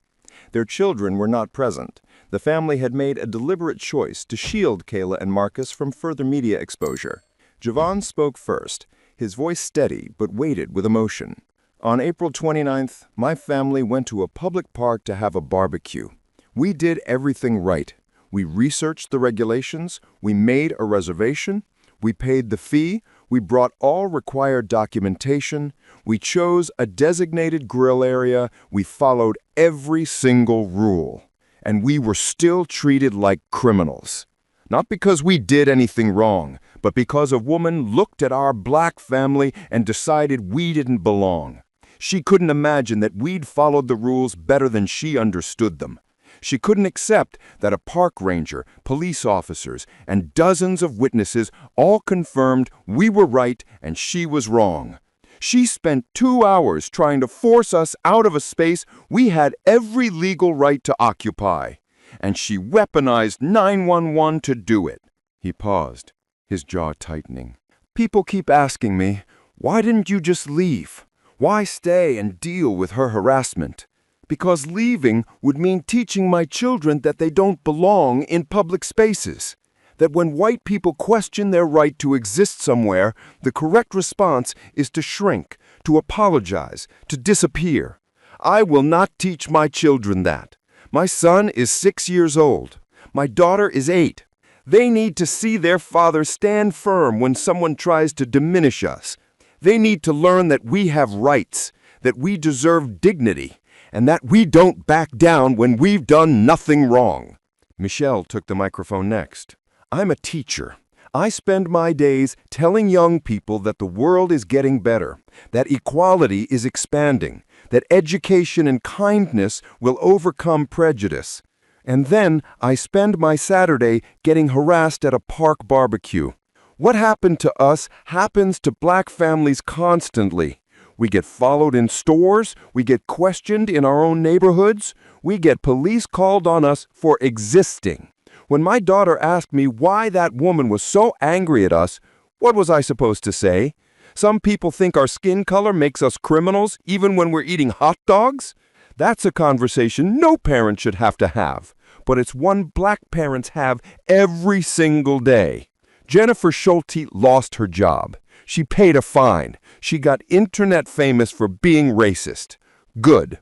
Their children were not present. The family had made a deliberate choice to shield Kayla and Marcus from further media exposure. Javon spoke first, his voice steady but weighted with emotion. On April 29th, my family went to a public park to have a barbecue. We did everything right. We researched the regulations, we made a reservation, we paid the fee, we brought all required documentation, we chose a designated grill area, we followed every single rule. And we were still treated like criminals. Not because we did anything wrong, but because a woman looked at our black family and decided we didn't belong. She couldn't imagine that we'd followed the rules better than she understood them. She couldn't accept that a park ranger, police officers, and dozens of witnesses all confirmed we were right and she was wrong. She spent 2 hours trying to force us out of a space we had every legal right to occupy. And she weaponized 911 to do it. He paused, his jaw tightening. People keep asking me, why didn't you just leave? Why stay and deal with her harassment? Because leaving would mean teaching my children that they don't belong in public spaces. That when white people question their right to exist somewhere, the correct response is to shrink, to apologize, to disappear. I will not teach my children that. My son is 6 years old. My daughter is 8. They need to see their father stand firm when someone tries to diminish us. They need to learn that we have rights, that we deserve dignity, and that we don't back down when we've done nothing wrong. Michelle took the microphone next. I'm a teacher. I spend my days telling young people that the world is getting better, that equality is expanding, that education and kindness will overcome prejudice. And then I spend my Saturday getting harassed at a park barbecue. What happened to us happens to black families constantly. We get followed in stores, we get questioned in our own neighborhoods, we get police called on us for existing. When my daughter asked me why that woman was so angry at us, what was I supposed to say? Some people think our skin color makes us criminals even when we're eating hot dogs? That's a conversation no parent should have to have, but it's one black parents have every single day. Jennifer Schulte lost her job. She paid a fine. She got internet famous for being racist. Good.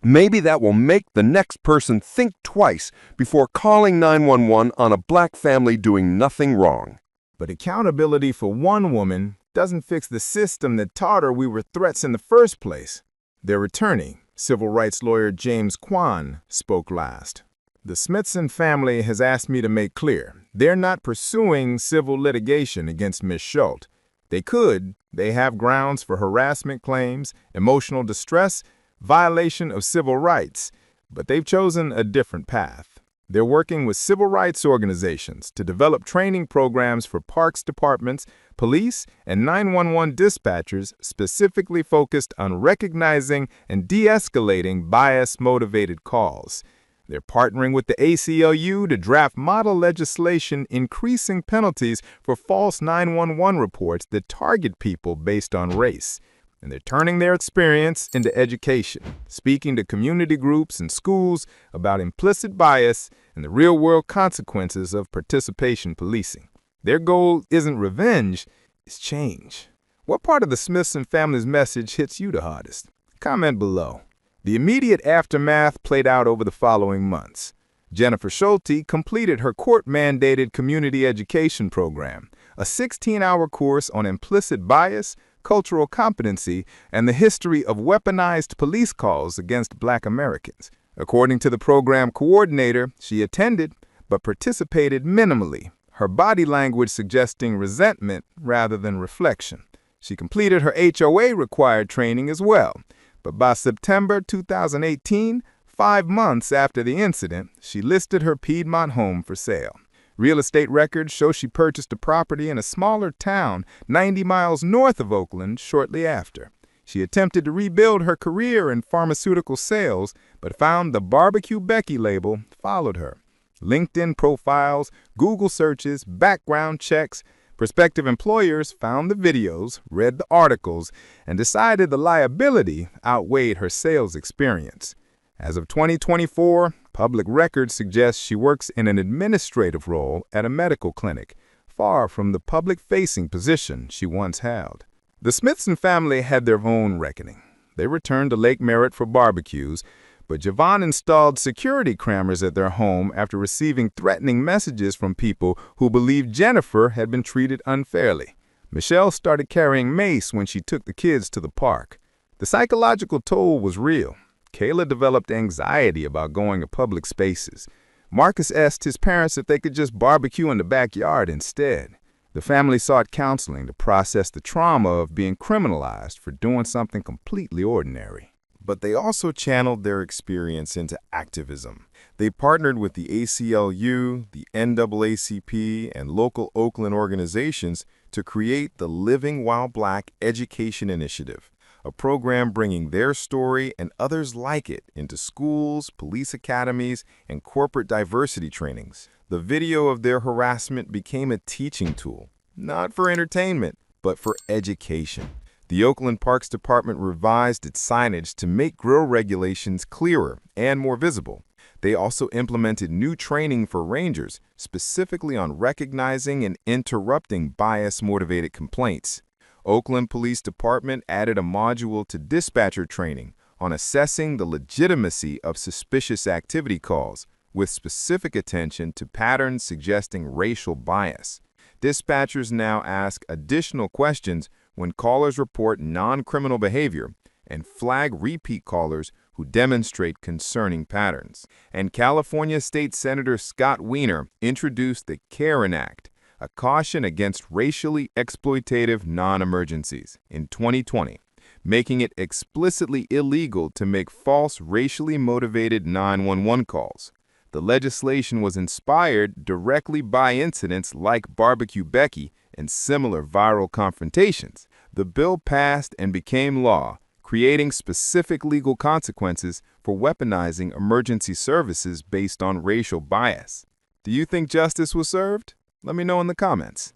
Maybe that will make the next person think twice before calling 911 on a black family doing nothing wrong. But accountability for one woman doesn't fix the system that taught her we were threats in the first place. Their attorney, civil rights lawyer James Kwan, spoke last. The Smithson family has asked me to make clear they're not pursuing civil litigation against Ms. Schulte. They could. They have grounds for harassment claims, emotional distress, violation of civil rights, but they've chosen a different path. They're working with civil rights organizations to develop training programs for parks departments, police, and 911 dispatchers specifically focused on recognizing and de-escalating bias-motivated calls. They're partnering with the ACLU to draft model legislation increasing penalties for false 911 reports that target people based on race. And they're turning their experience into education, speaking to community groups and schools about implicit bias and the real-world consequences of participation policing. Their goal isn't revenge, it's change. What part of the Smithson family's message hits you the hardest? Comment below. The immediate aftermath played out over the following months. Jennifer Schulte completed her court-mandated community education program, a 16-hour course on implicit bias, cultural competency, and the history of weaponized police calls against Black Americans. According to the program coordinator, she attended but participated minimally, her body language suggesting resentment rather than reflection. She completed her HOA-required training as well. But by September 2018, 5 months after the incident, she listed her Piedmont home for sale. Real estate records show she purchased a property in a smaller town 90 miles north of Oakland shortly after. She attempted to rebuild her career in pharmaceutical sales, but found the Barbecue Becky label followed her. LinkedIn profiles, Google searches, background checks. Prospective employers found the videos, read the articles, and decided the liability outweighed her sales experience. As of 2024, public records suggest she works in an administrative role at a medical clinic, far from the public-facing position she once held. The Smithson family had their own reckoning. They returned to Lake Merritt for barbecues, but Javon installed security cameras at their home after receiving threatening messages from people who believed Jennifer had been treated unfairly. Michelle started carrying mace when she took the kids to the park. The psychological toll was real. Kayla developed anxiety about going to public spaces. Marcus asked his parents if they could just barbecue in the backyard instead. The family sought counseling to process the trauma of being criminalized for doing something completely ordinary. But they also channeled their experience into activism. They partnered with the ACLU, the NAACP, and local Oakland organizations to create the Living While Black Education Initiative, a program bringing their story and others like it into schools, police academies, and corporate diversity trainings. The video of their harassment became a teaching tool, not for entertainment, but for education. The Oakland Parks Department revised its signage to make grill regulations clearer and more visible. They also implemented new training for rangers, specifically on recognizing and interrupting bias-motivated complaints. Oakland Police Department added a module to dispatcher training on assessing the legitimacy of suspicious activity calls, with specific attention to patterns suggesting racial bias. Dispatchers now ask additional questions when callers report non-criminal behavior and flag repeat callers who demonstrate concerning patterns. And California State Senator Scott Wiener introduced the Karen Act, a caution against racially exploitative non-emergencies, in 2020, making it explicitly illegal to make false racially motivated 911 calls. The legislation was inspired directly by incidents like Barbecue Becky and similar viral confrontations. The bill passed and became law, creating specific legal consequences for weaponizing emergency services based on racial bias. Do you think justice was served? Let me know in the comments.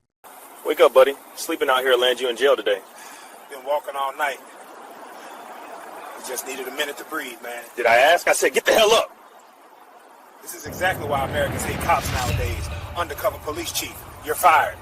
Wake up, buddy. Sleeping out here lands you in jail today. Been walking all night. We just needed a minute to breathe, man. Did I ask? I said get the hell up. This is exactly why Americans hate cops nowadays. Undercover police chief, you're fired.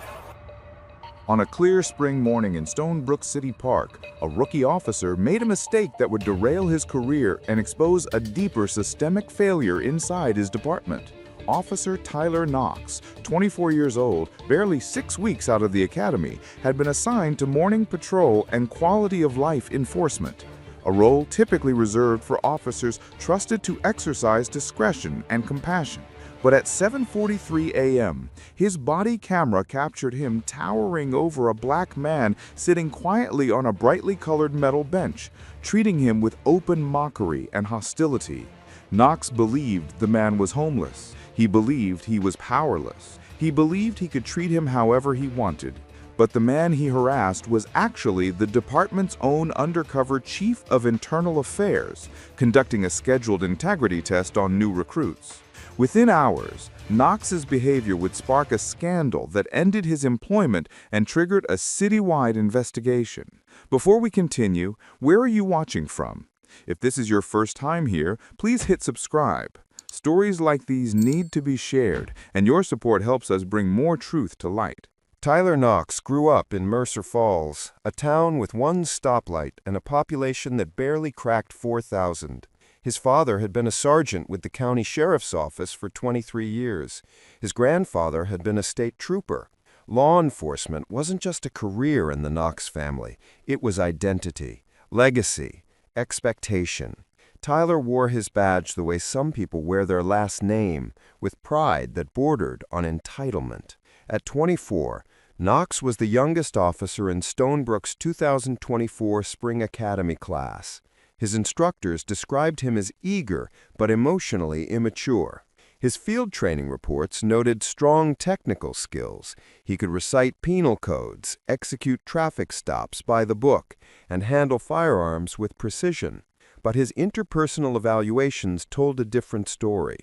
On a clear spring morning in Stonebrook City Park, a rookie officer made a mistake that would derail his career and expose a deeper systemic failure inside his department. Officer Tyler Knox, 24 years old, barely 6 weeks out of the academy, had been assigned to morning patrol and quality of life enforcement, a role typically reserved for officers trusted to exercise discretion and compassion. But at 7:43 a.m., his body camera captured him towering over a black man sitting quietly on a brightly colored metal bench, treating him with open mockery and hostility. Knox believed the man was homeless. He believed he was powerless. He believed he could treat him however he wanted. But the man he harassed was actually the department's own undercover chief of internal affairs, conducting a scheduled integrity test on new recruits. Within hours, Knox's behavior would spark a scandal that ended his employment and triggered a citywide investigation. Before we continue, where are you watching from? If this is your first time here, please hit subscribe. Stories like these need to be shared, and your support helps us bring more truth to light. Tyler Knox grew up in Mercer Falls, a town with one stoplight and a population that barely cracked 4,000. His father had been a sergeant with the county sheriff's office for 23 years. His grandfather had been a state trooper. Law enforcement wasn't just a career in the Knox family. It was identity, legacy, expectation. Tyler wore his badge the way some people wear their last name, with pride that bordered on entitlement. At 24, Knox was the youngest officer in Stonebrook's 2024 Spring Academy class. His instructors described him as eager but emotionally immature. His field training reports noted strong technical skills. He could recite penal codes, execute traffic stops by the book, and handle firearms with precision. But his interpersonal evaluations told a different story.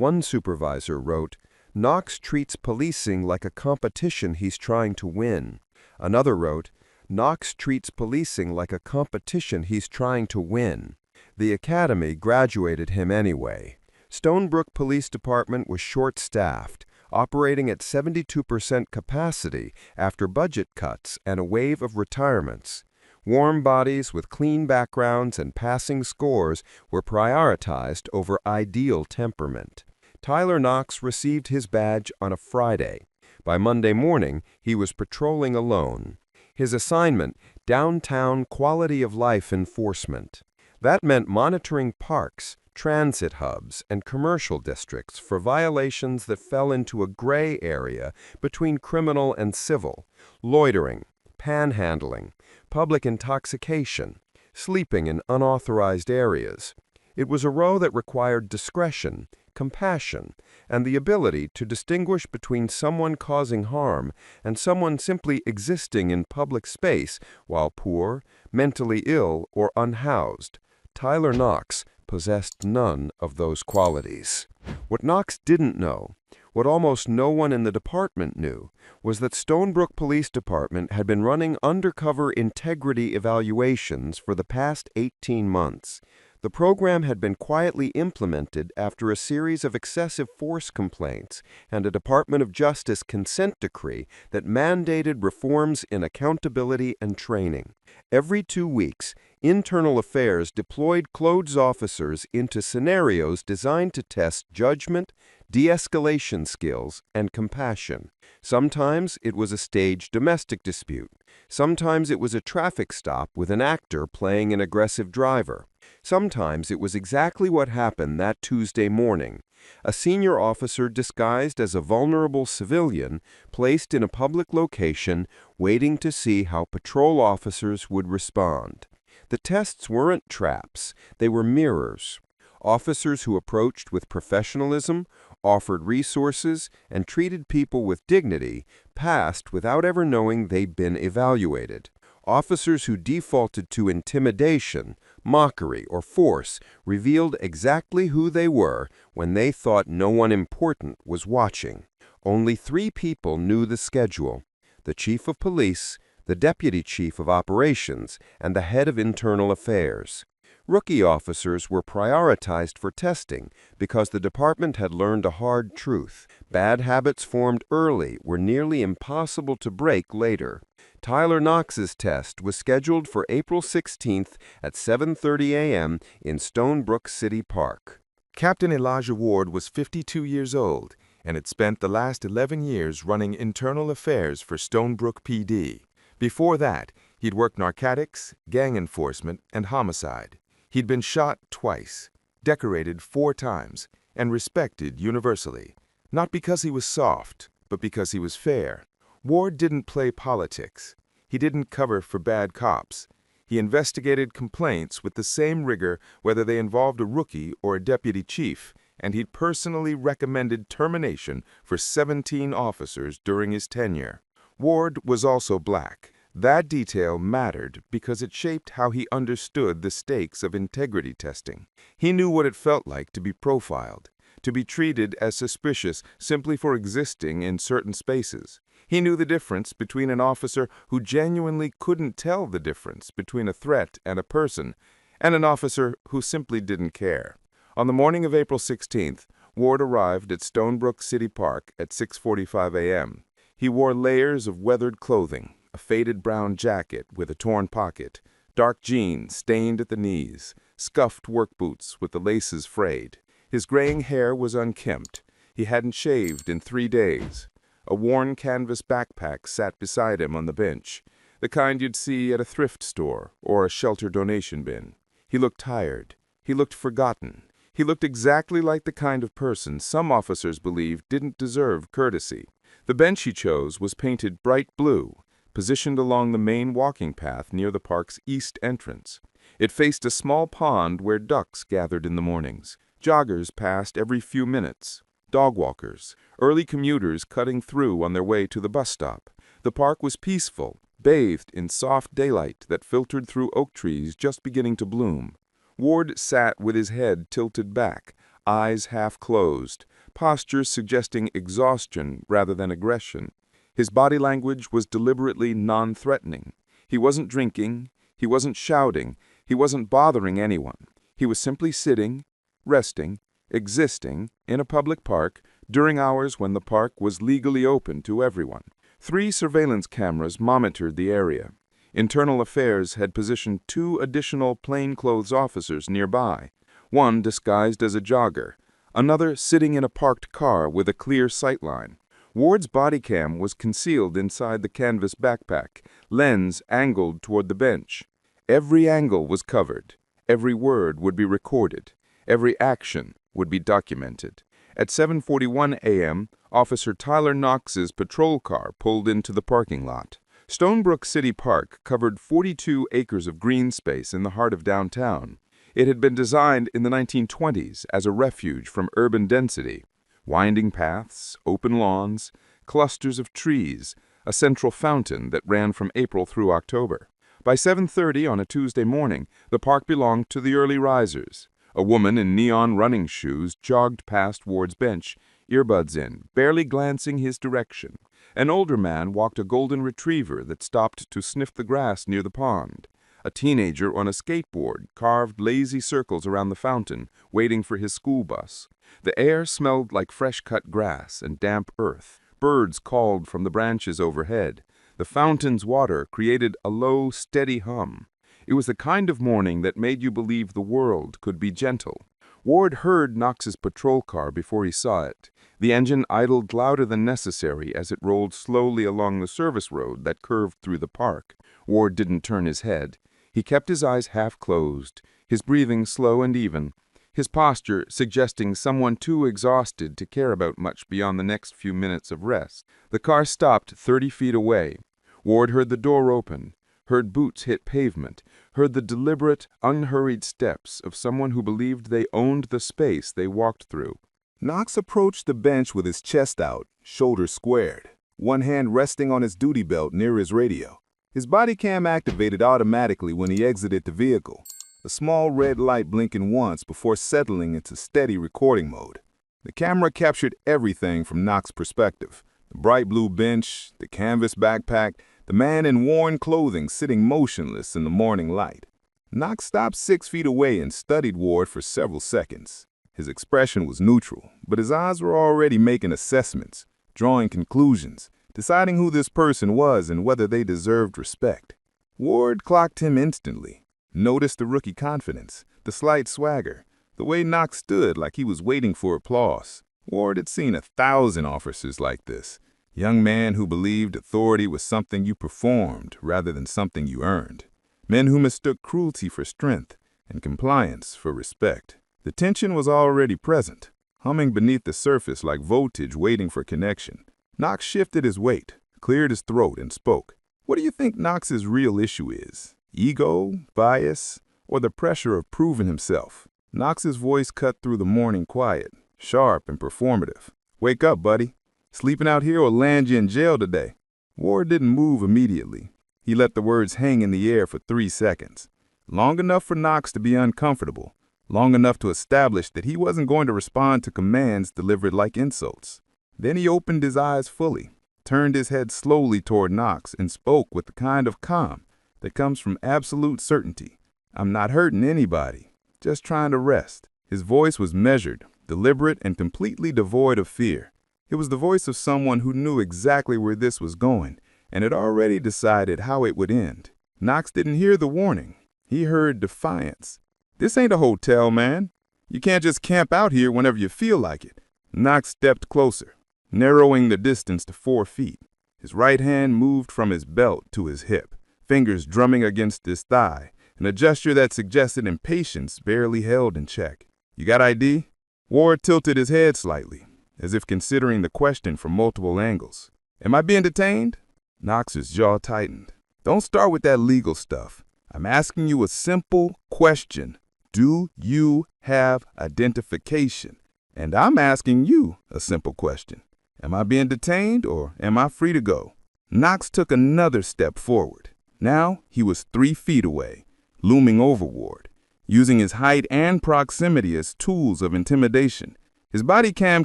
One supervisor wrote, "Knox treats policing like a competition he's trying to win." Another wrote, "Knox treats policing like a competition he's trying to win." The academy graduated him anyway. Stonebrook Police Department was short-staffed, operating at 72% capacity after budget cuts and a wave of retirements. Warm bodies with clean backgrounds and passing scores were prioritized over ideal temperament. Tyler Knox received his badge on a Friday. By Monday morning, he was patrolling alone. His assignment, downtown quality of life enforcement. That meant monitoring parks, transit hubs, and commercial districts for violations that fell into a gray area between criminal and civil: loitering, panhandling, public intoxication, sleeping in unauthorized areas. It was a row that required discretion, compassion, and the ability to distinguish between someone causing harm and someone simply existing in public space while poor, mentally ill, or unhoused. Tyler Knox possessed none of those qualities. What Knox didn't know, what almost no one in the department knew, was that Stonebrook Police Department had been running undercover integrity evaluations for the past 18 months. The program had been quietly implemented after a series of excessive force complaints and a Department of Justice consent decree that mandated reforms in accountability and training. Every 2 weeks, Internal Affairs deployed clothes officers into scenarios designed to test judgment, de-escalation skills, and compassion. Sometimes it was a staged domestic dispute. Sometimes it was a traffic stop with an actor playing an aggressive driver. Sometimes it was exactly what happened that Tuesday morning. A senior officer disguised as a vulnerable civilian placed in a public location waiting to see how patrol officers would respond. The tests weren't traps, they were mirrors. Officers who approached with professionalism, offered resources, and treated people with dignity passed without ever knowing they'd been evaluated. Officers who defaulted to intimidation, mockery, or force revealed exactly who they were when they thought no one important was watching. Only 3 people knew the schedule: the chief of police, the deputy chief of operations, and the head of internal affairs. Rookie officers were prioritized for testing because the department had learned a hard truth: bad habits formed early were nearly impossible to break later. Tyler Knox's test was scheduled for April 16th at 7:30 a.m. in Stonebrook City Park. Captain Elijah Ward was 52 years old and had spent the last 11 years running internal affairs for Stonebrook PD. Before that, he'd worked narcotics, gang enforcement, and homicide. He'd been shot twice, decorated 4 times, and respected universally, not because he was soft, but because he was fair. Ward didn't play politics. He didn't cover for bad cops. He investigated complaints with the same rigor whether they involved a rookie or a deputy chief, and he'd personally recommended termination for 17 officers during his tenure. Ward was also black. That detail mattered because it shaped how he understood the stakes of integrity testing. He knew what it felt like to be profiled, to be treated as suspicious simply for existing in certain spaces. He knew the difference between an officer who genuinely couldn't tell the difference between a threat and a person, and an officer who simply didn't care. On the morning of April 16th, Ward arrived at Stonebrook City Park at 6:45 a.m. He wore layers of weathered clothing, a faded brown jacket with a torn pocket, dark jeans stained at the knees, scuffed work boots with the laces frayed. His graying hair was unkempt. He hadn't shaved in 3 days. A worn canvas backpack sat beside him on the bench, the kind you'd see at a thrift store or a shelter donation bin. He looked tired. He looked forgotten. He looked exactly like the kind of person some officers believed didn't deserve courtesy. The bench he chose was painted bright blue, positioned along the main walking path near the park's east entrance. It faced a small pond where ducks gathered in the mornings. Joggers passed every few minutes. Dog walkers, early commuters cutting through on their way to the bus stop. The park was peaceful, bathed in soft daylight that filtered through oak trees just beginning to bloom. Ward sat with his head tilted back, eyes half closed, posture suggesting exhaustion rather than aggression. His body language was deliberately non-threatening. He wasn't drinking, he wasn't shouting, he wasn't bothering anyone. He was simply sitting, resting, existing in a public park during hours when the park was legally open to everyone. 3 surveillance cameras monitored the area. Internal Affairs had positioned 2 additional plainclothes officers nearby, one disguised as a jogger, another sitting in a parked car with a clear sightline. Ward's Bodycam was concealed inside the canvas backpack, lens angled toward the bench. Every angle was covered. Every word would be recorded. Every action would be documented. At 7:41 a.m., Officer Tyler Knox's patrol car pulled into the parking lot. Stonebrook City Park covered 42 acres of green space in the heart of downtown. It had been designed in the 1920s as a refuge from urban density. Winding paths, open lawns, clusters of trees, a central fountain that ran from April through October. By 7:30 on a Tuesday morning, the park belonged to the early risers. A woman in neon running shoes jogged past Ward's bench, earbuds in, barely glancing his direction. An older man walked a golden retriever that stopped to sniff the grass near the pond. A teenager on a skateboard carved lazy circles around the fountain, waiting for his school bus. The air smelled like fresh-cut grass and damp earth. Birds called from the branches overhead. The fountain's water created a low, steady hum. It was the kind of morning that made you believe the world could be gentle. Ward heard Knox's patrol car before he saw it. The engine idled louder than necessary as it rolled slowly along the service road that curved through the park. Ward didn't turn his head. He kept his eyes half closed, his breathing slow and even, his posture suggesting someone too exhausted to care about much beyond the next few minutes of rest. The car stopped 30 feet away. Ward heard the door open, heard boots hit pavement, heard the deliberate, unhurried steps of someone who believed they owned the space they walked through. Knox approached the bench with his chest out, shoulders squared, one hand resting on his duty belt near his radio. His body cam activated automatically when he exited the vehicle, a small red light blinking once before settling into steady recording mode. The camera captured everything from Knox's perspective: the bright blue bench, the canvas backpack, the man in worn clothing sitting motionless in the morning light. Knox stopped 6 feet away and studied Ward for several seconds. His expression was neutral, but his eyes were already making assessments, drawing conclusions, deciding who this person was and whether they deserved respect. Ward clocked him instantly, noticed the rookie confidence, the slight swagger, the way Knox stood like he was waiting for applause. Ward had seen 1,000 officers like this, young men who believed authority was something you performed rather than something you earned, men who mistook cruelty for strength and compliance for respect. The tension was already present, humming beneath the surface like voltage waiting for connection. Knox shifted his weight, cleared his throat, and spoke. What do you think Knox's real issue is? Ego, bias, or the pressure of proving himself? Knox's voice cut through the morning quiet, sharp and performative. Wake up, buddy. Sleeping out here will land you in jail today. Ward didn't move immediately. He let the words hang in the air for 3 seconds. Long enough for Knox to be uncomfortable. Long enough to establish that he wasn't going to respond to commands delivered like insults. Then he opened his eyes fully, turned his head slowly toward Knox, and spoke with the kind of calm that comes from absolute certainty. I'm not hurting anybody, just trying to rest. His voice was measured, deliberate, and completely devoid of fear. It was the voice of someone who knew exactly where this was going and had already decided how it would end. Knox didn't hear the warning. He heard defiance. This ain't a hotel, man. You can't just camp out here whenever you feel like it. Knox stepped closer, narrowing the distance to 4 feet. His right hand moved from his belt to his hip, fingers drumming against his thigh, in a gesture that suggested impatience barely held in check. You got ID? Ward tilted his head slightly, as if considering the question from multiple angles. Am I being detained? Knox's jaw tightened. Don't start with that legal stuff. I'm asking you a simple question. Do you have identification? And I'm asking you a simple question. Am I being detained or am I free to go? Knox took another step forward. Now he was 3 feet away, looming over Ward. using his height and proximity as tools of intimidation. His body cam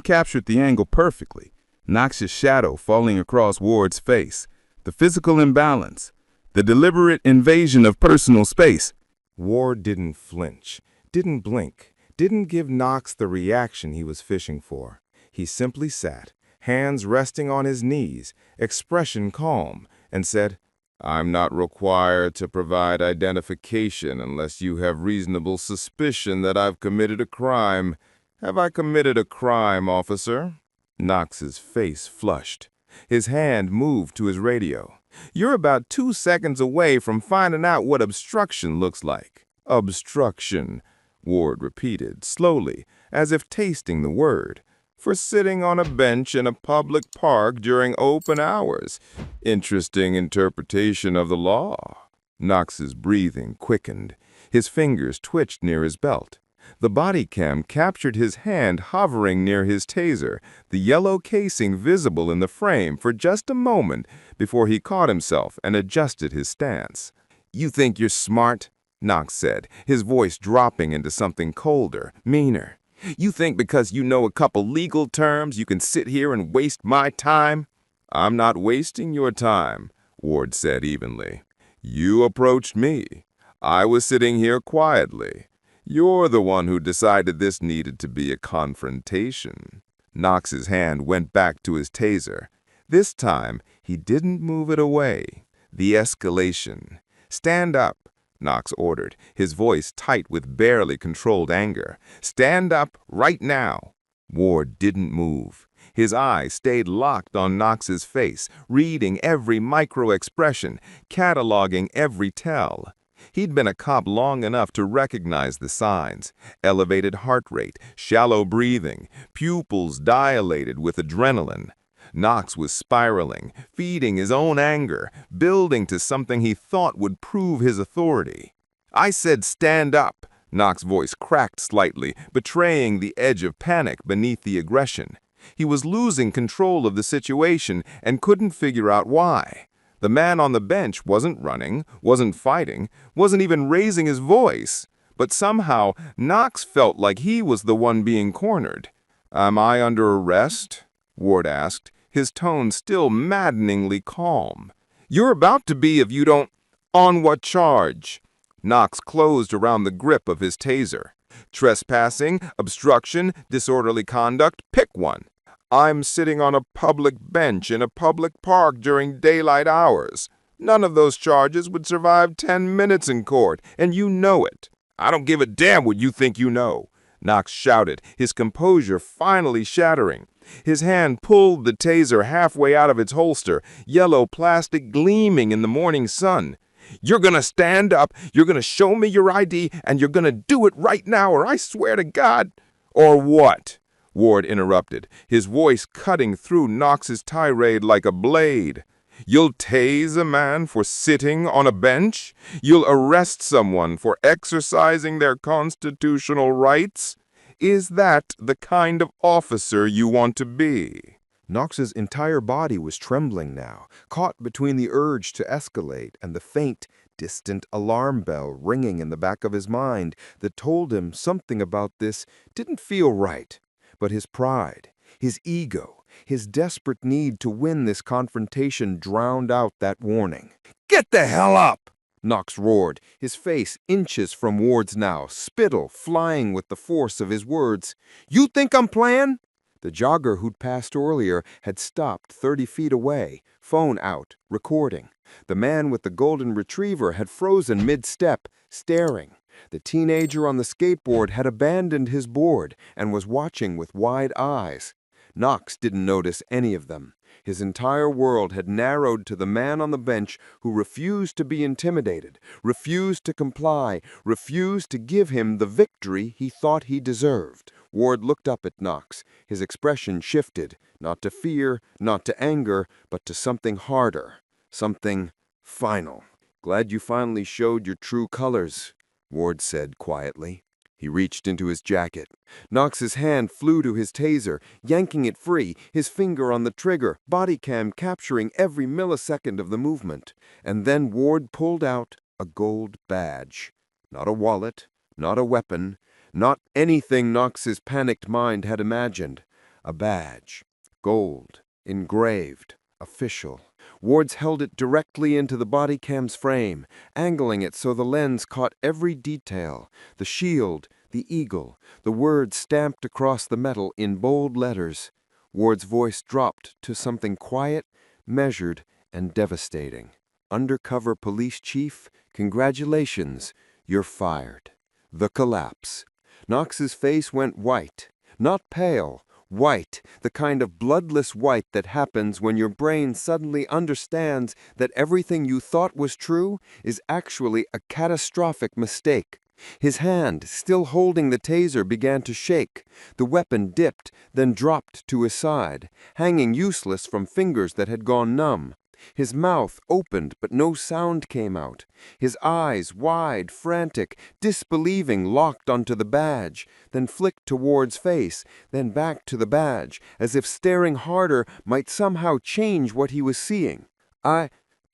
captured the angle perfectly. Knox's shadow falling across Ward's face. The physical imbalance. The deliberate invasion of personal space. Ward didn't flinch, didn't blink, didn't give Knox the reaction he was fishing for. He simply sat, hands resting on his knees, expression calm, and said, "I'm not required to provide identification unless you have reasonable suspicion that I've committed a crime. Have I committed a crime, officer?" Knox's face flushed. His hand moved to his radio. "You're about 2 seconds away from finding out what obstruction looks like." "Obstruction," Ward repeated, slowly, as if tasting the word. "For sitting on a bench in a public park during open hours. Interesting interpretation of the law." Knox's breathing quickened. His fingers twitched near his belt. The body cam captured his hand hovering near his taser, the yellow casing visible in the frame for just a moment before he caught himself and adjusted his stance. "You think you're smart?" Knox said, his voice dropping into something colder, meaner. "You think because you know a couple legal terms you can sit here and waste my time?" "I'm not wasting your time," Ward said evenly. "You approached me. I was sitting here quietly. You're the one who decided this needed to be a confrontation." Knox's hand went back to his taser. This time, he didn't move it away. The escalation. "Stand up," Knox ordered, his voice tight with barely controlled anger. "Stand up right now." Ward didn't move. His eyes stayed locked on Knox's face, reading every micro-expression, cataloging every tell. He'd been a cop long enough to recognize the signs: elevated heart rate, shallow breathing, pupils dilated with adrenaline. Knox was spiraling, feeding his own anger, building to something he thought would prove his authority. "I said stand up," Knox's voice cracked slightly, betraying the edge of panic beneath the aggression. He was losing control of the situation and couldn't figure out why. The man on the bench wasn't running, wasn't fighting, wasn't even raising his voice. But somehow, Knox felt like he was the one being cornered. "Am I under arrest?" Ward asked, his tone still maddeningly calm. "You're about to be if you don't—" "On what charge?" Knox closed around the grip of his taser. "Trespassing, obstruction, disorderly conduct, pick one." "I'm sitting on a public bench in a public park during daylight hours. None of those charges would survive 10 minutes in court, and you know it." "I don't give a damn what you think you know," Knox shouted, his composure finally shattering. His hand pulled the taser halfway out of its holster, yellow plastic gleaming in the morning sun. "You're gonna stand up, you're gonna show me your ID, and you're gonna do it right now, or I swear to God—" "Or what?" Ward interrupted, his voice cutting through Knox's tirade like a blade. "You'll tase a man for sitting on a bench? You'll arrest someone for exercising their constitutional rights? Is that the kind of officer you want to be?" Knox's entire body was trembling now, caught between the urge to escalate and the faint, distant alarm bell ringing in the back of his mind that told him something about this didn't feel right. But his pride, his ego, his desperate need to win this confrontation drowned out that warning. "Get the hell up!" Knox roared, his face inches from Ward's now, spittle flying with the force of his words. "You think I'm playing?" The jogger who'd passed earlier had stopped 30 feet away, phone out, recording. The man with the golden retriever had frozen mid-step, staring. The teenager on the skateboard had abandoned his board and was watching with wide eyes. Knox didn't notice any of them. His entire world had narrowed to the man on the bench who refused to be intimidated, refused to comply, refused to give him the victory he thought he deserved. Ward looked up at Knox. His expression shifted, not to fear, not to anger, but to something harder, something final. "Glad you finally showed your true colors," Ward said quietly. He reached into his jacket. Knox's hand flew to his taser, yanking it free, his finger on the trigger, Bodycam capturing every millisecond of the movement. And then Ward pulled out a gold badge. Not a wallet, Not a weapon, not anything Knox's panicked mind had imagined. A badge. Gold. Engraved. Official. Ward's held it directly into the Bodycam's frame, angling it so the lens caught every detail. The shield, the eagle, the words stamped across the metal in bold letters. Ward's voice dropped to something quiet, measured, and devastating. Undercover police chief, congratulations, you're fired. The collapse. Knox's face went white, not pale, white, the kind of bloodless white that happens when your brain suddenly understands that everything you thought was true is actually a catastrophic mistake. His hand, still holding the taser, began to shake. The weapon dipped, then dropped to his side, hanging useless from fingers that had gone numb. His mouth opened, but no sound came out. His eyes, wide, frantic, disbelieving, locked onto the badge, then flicked to Ward's face, then back to the badge, as if staring harder might somehow change what he was seeing.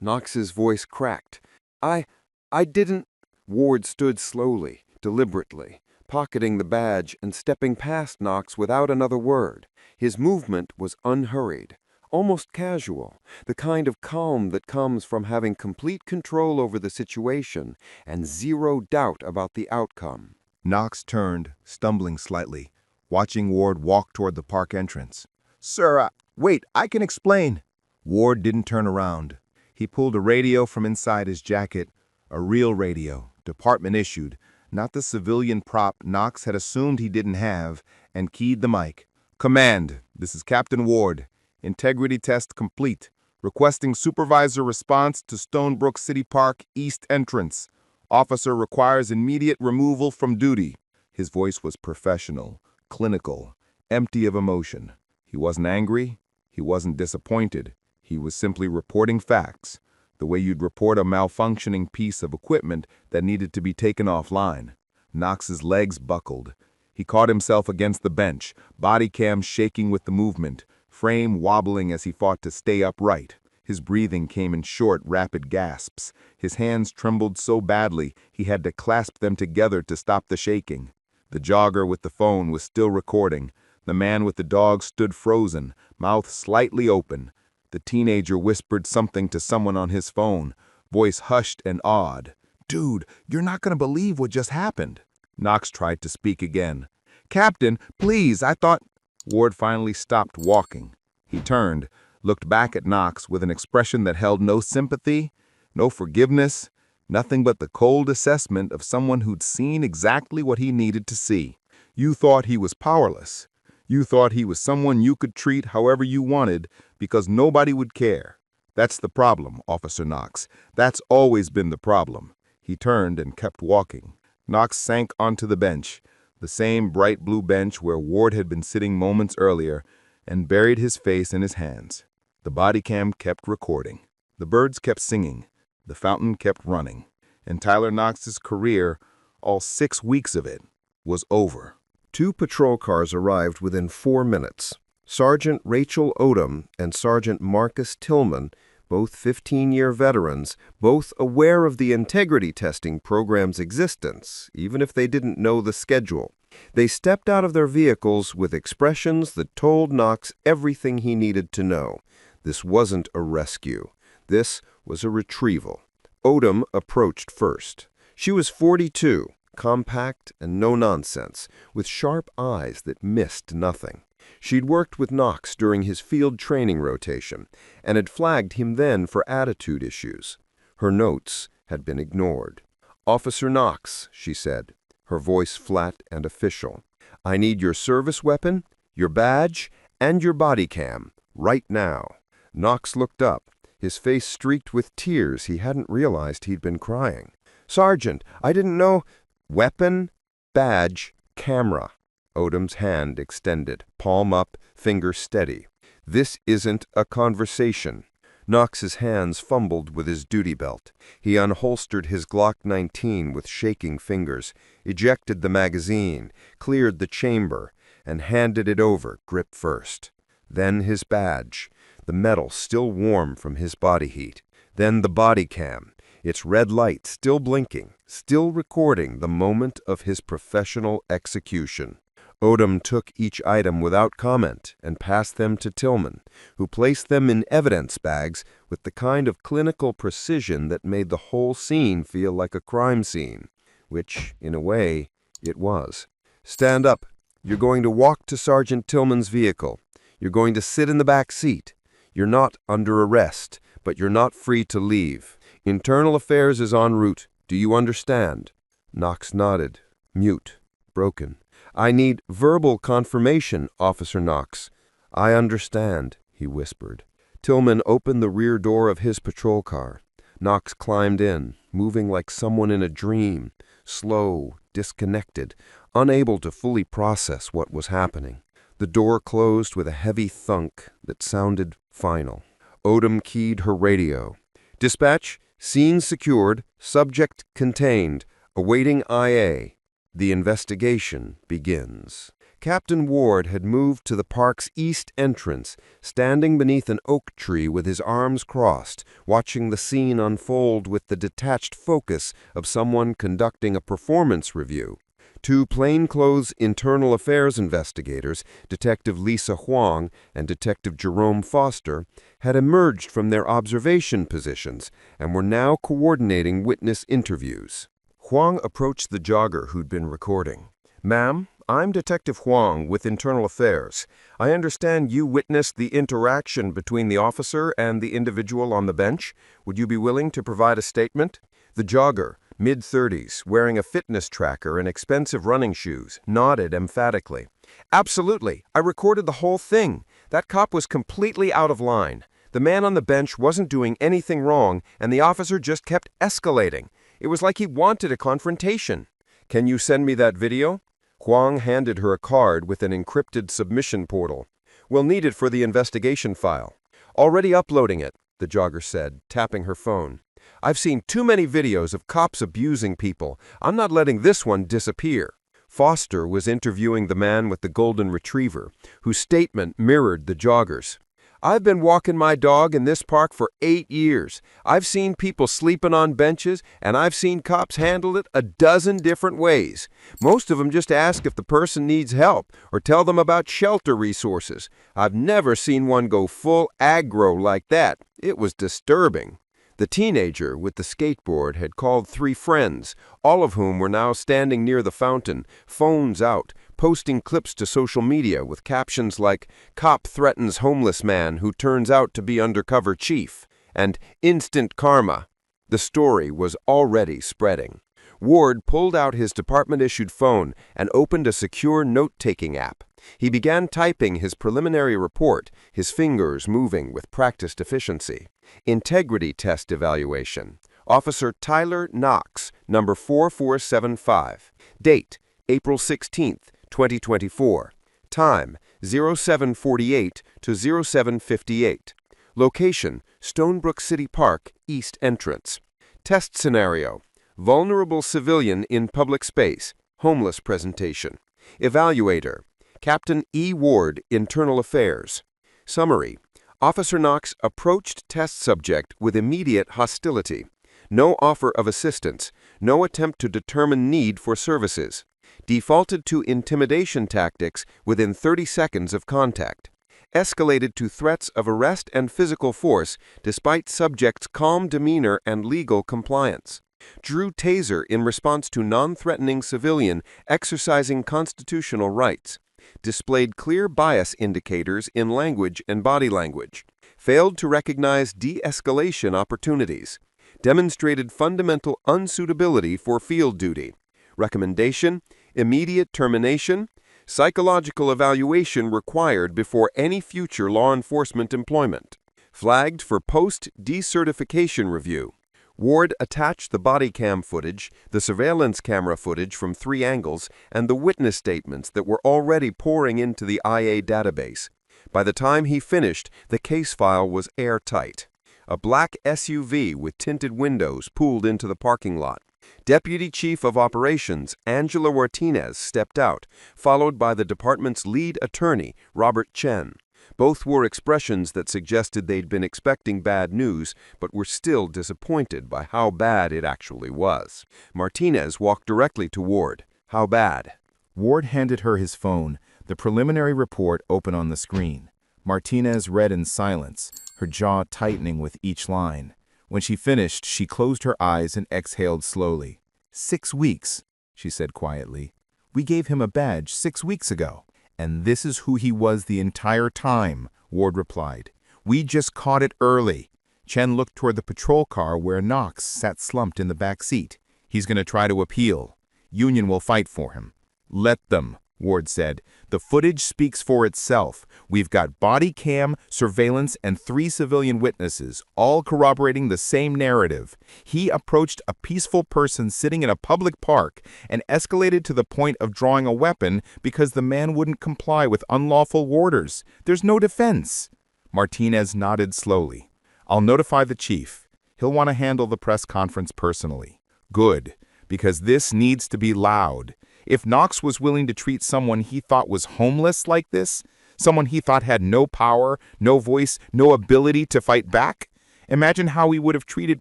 Knox's voice cracked. I didn't. Ward stood slowly, deliberately, pocketing the badge and stepping past Knox without another word. His movement was unhurried, almost casual, the kind of calm that comes from having complete control over the situation and zero doubt about the outcome. Knox turned, stumbling slightly, watching Ward walk toward the park entrance. "Sir, wait, I can explain." Ward didn't turn around. He pulled a radio from inside his jacket, a real radio, department issued, not the civilian prop Knox had assumed he didn't have, and keyed the mic. "Command, this is Captain Ward. Integrity test complete. Requesting supervisor response to Stonebrook City Park East entrance. Officer requires immediate removal from duty." His voice was professional, clinical, empty of emotion. He wasn't angry. He wasn't disappointed. He was simply reporting facts, the way you'd report a malfunctioning piece of equipment that needed to be taken offline. Knox's legs buckled. He caught himself against the bench, body cam shaking with the movement, frame wobbling as he fought to stay upright. His breathing came in short, rapid gasps. His hands trembled so badly he had to clasp them together to stop the shaking. The jogger with the phone was still recording. The man with the dog stood frozen, mouth slightly open. The teenager whispered something to someone on his phone, voice hushed and awed. "Dude, you're not going to believe what just happened." Knox tried to speak again. "Captain, please, I thought—" Ward finally stopped walking. He turned, looked back at Knox with an expression that held no sympathy, no forgiveness, nothing but the cold assessment of someone who'd seen exactly what he needed to see. "You thought he was powerless. You thought he was someone you could treat however you wanted because nobody would care. That's the problem, Officer Knox. That's always been the problem." He turned and kept walking. Knox sank onto the bench, the same bright blue bench where Ward had been sitting moments earlier, and buried his face in his hands. The Bodycam kept recording. The birds kept singing. The fountain kept running. And Tyler Knox's career, all 6 weeks of it, was over. 2 patrol cars arrived within 4 minutes. Sergeant Rachel Odom and Sergeant Marcus Tillman, both 15-year veterans, both aware of the integrity testing program's existence, even if they didn't know the schedule. They stepped out of their vehicles with expressions that told Knox everything he needed to know. This wasn't a rescue. This was a retrieval. Odom approached first. She was 42, compact and no-nonsense, with sharp eyes that missed nothing. She'd worked with Knox during his field training rotation and had flagged him then for attitude issues. Her notes had been ignored. "Officer Knox," she said, her voice flat and official, "I need your service weapon, your badge, and your body cam, right now." Knox looked up, his face streaked with tears. He hadn't realized he'd been crying. "Sergeant, I didn't know—" "Weapon, badge, camera." Odom's hand extended, palm up, finger steady. "This isn't a conversation." Knox's hands fumbled with his duty belt. He unholstered his Glock 19 with shaking fingers, ejected the magazine, cleared the chamber, and handed it over, grip first. Then his badge, the metal still warm from his body heat. Then the body cam, its red light still blinking, still recording the moment of his professional execution. Odom took each item without comment and passed them to Tillman, who placed them in evidence bags with the kind of clinical precision that made the whole scene feel like a crime scene, which, in a way, it was. "Stand up. You're going to walk to Sergeant Tillman's vehicle. You're going to sit in the back seat. You're not under arrest, but you're not free to leave. Internal Affairs is en route. Do you understand?" Knox nodded, mute, broken. "I need verbal confirmation, Officer Knox." "I understand," he whispered. Tillman opened the rear door of his patrol car. Knox climbed in, moving like someone in a dream, slow, disconnected, unable to fully process what was happening. The door closed with a heavy thunk that sounded final. Odom keyed her radio. "Dispatch, scene secured, subject contained, awaiting IA. The investigation begins." Captain Ward had moved to the park's east entrance, standing beneath an oak tree with his arms crossed, watching the scene unfold with the detached focus of someone conducting a performance review. Two plainclothes internal affairs investigators, Detective Lisa Huang and Detective Jerome Foster, had emerged from their observation positions and were now coordinating witness interviews. Huang approached the jogger who'd been recording. "Ma'am, I'm Detective Huang with Internal Affairs. I understand you witnessed the interaction between the officer and the individual on the bench. Would you be willing to provide a statement?" The jogger, mid-30s, wearing a fitness tracker and expensive running shoes, nodded emphatically. "Absolutely. I recorded the whole thing. That cop was completely out of line. The man on the bench wasn't doing anything wrong, and the officer just kept escalating. It was like he wanted a confrontation." "Can you send me that video?" Huang handed her a card with an encrypted submission portal. "We'll need it for the investigation file." "Already uploading it," the jogger said, tapping her phone. "I've seen too many videos of cops abusing people. I'm not letting this one disappear." Foster was interviewing the man with the golden retriever, whose statement mirrored the jogger's. "I've been walking my dog in this park for 8 years. I've seen people sleeping on benches, and I've seen cops handle it a dozen different ways. Most of them just ask if the person needs help or tell them about shelter resources. I've never seen one go full aggro like that. It was disturbing." The teenager with the skateboard had called 3 friends, all of whom were now standing near the fountain, phones out, posting clips to social media with captions like, "Cop threatens homeless man who turns out to be undercover chief," and "Instant karma." The story was already spreading. Ward pulled out his department-issued phone and opened a secure note-taking app. He began typing his preliminary report, his fingers moving with practiced efficiency. Integrity test evaluation. Officer Tyler Knox, number 4475. Date, April 16th, 2024. Time, 0748 to 0758. Location, Stonebrook City Park, East Entrance. Test scenario. Vulnerable civilian in public space. Homeless presentation. Evaluator. Captain E. Ward, Internal Affairs. Summary. Officer Knox approached test subject with immediate hostility. No offer of assistance. No attempt to determine need for services. Defaulted to intimidation tactics within 30 seconds of contact. Escalated to threats of arrest and physical force despite subject's calm demeanor and legal compliance. Drew taser in response to non-threatening civilian exercising constitutional rights. Displayed clear bias indicators in language and body language. Failed to recognize de-escalation opportunities. Demonstrated fundamental unsuitability for field duty. Recommendation: immediate termination. Psychological evaluation required before any future law enforcement employment. Flagged for post-decertification review. Ward attached the Bodycam footage, the surveillance camera footage from 3 angles, and the witness statements that were already pouring into the IA database. By the time he finished, the case file was airtight. A black SUV with tinted windows pulled into the parking lot. Deputy Chief of Operations Angela Martinez stepped out, followed by the department's lead attorney, Robert Chen. Both wore expressions that suggested they'd been expecting bad news, but were still disappointed by how bad it actually was. Martinez walked directly to Ward. How bad? Ward handed her his phone, the preliminary report open on the screen. Martinez read in silence, her jaw tightening with each line. When she finished, she closed her eyes and exhaled slowly. 6 weeks, she said quietly. We gave him a badge 6 weeks ago. And this is who he was the entire time, Ward replied. We just caught it early. Chen looked toward the patrol car where Knox sat slumped in the back seat. He's going to try to appeal. Union will fight for him. Let them, Ward said. The footage speaks for itself. We've got body cam, surveillance, and 3 civilian witnesses, all corroborating the same narrative. He approached a peaceful person sitting in a public park and escalated to the point of drawing a weapon because the man wouldn't comply with unlawful orders. There's no defense. Martinez nodded slowly. I'll notify the chief. He'll want to handle the press conference personally. Good, because this needs to be loud. If Knox was willing to treat someone he thought was homeless like this, someone he thought had no power, no voice, no ability to fight back, imagine how he would have treated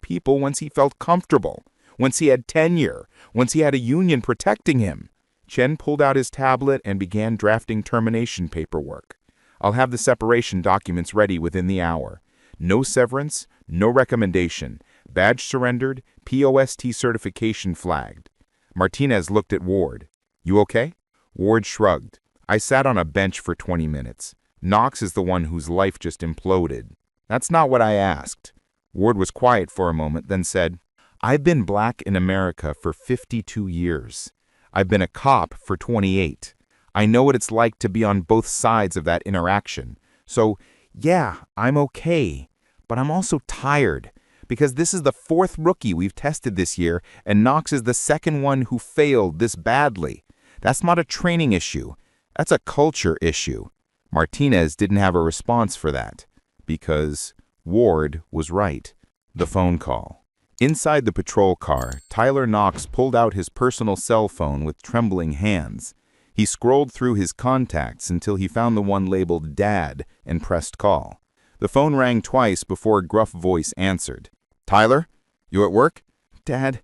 people once he felt comfortable, once he had tenure, once he had a union protecting him. Chen pulled out his tablet and began drafting termination paperwork. I'll have the separation documents ready within the hour. No severance, no recommendation. Badge surrendered, POST certification flagged. Martinez looked at Ward. You okay? Ward shrugged. I sat on a bench for 20 minutes. Knox is the one whose life just imploded. That's not what I asked. Ward was quiet for a moment, then said, I've been black in America for 52 years. I've been a cop for 28. I know what it's like to be on both sides of that interaction. So, yeah, I'm okay. But I'm also tired. Because this is the 4th rookie we've tested this year, and Knox is the 2nd one who failed this badly. That's not a training issue. That's a culture issue. Martinez didn't have a response for that, because Ward was right. The phone call. Inside the patrol car, Tyler Knox pulled out his personal cell phone with trembling hands. He scrolled through his contacts until he found the one labeled Dad and pressed call. The phone rang twice before a gruff voice answered. Tyler, you at work? Dad,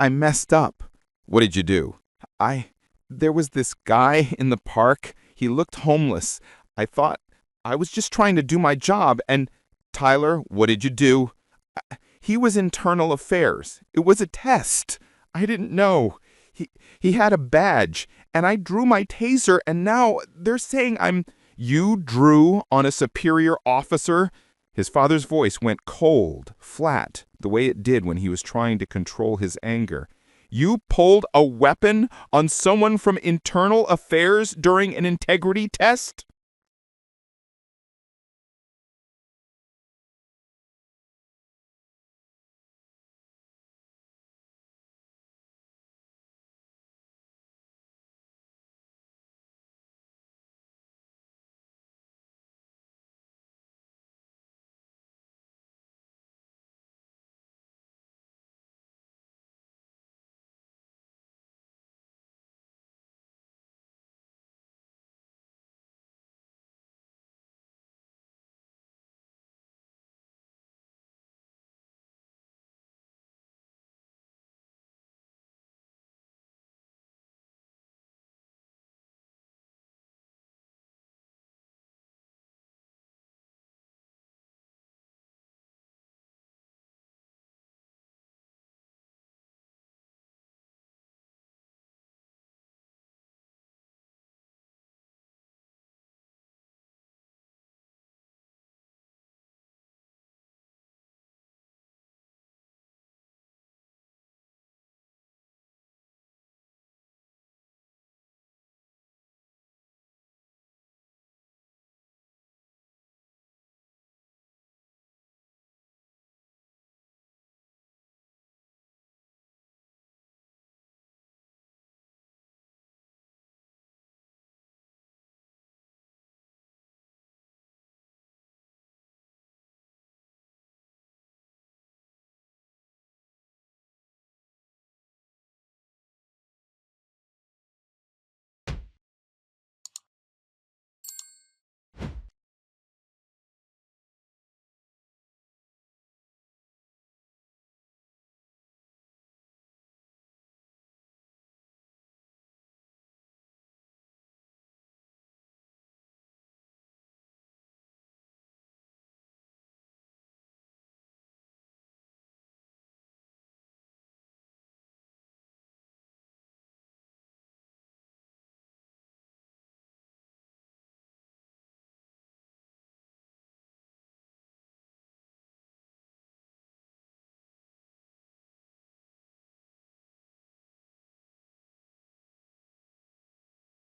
I messed up. What did you do? There was this guy in the park. He looked homeless. I thought I was just trying to do my job, and Tyler, what did you do? He was internal affairs. It was a test. I didn't know. He had a badge, and I drew my taser, and now they're saying You drew on a superior officer? His father's voice went cold, flat, the way it did when he was trying to control his anger. You pulled a weapon on someone from internal affairs during an integrity test?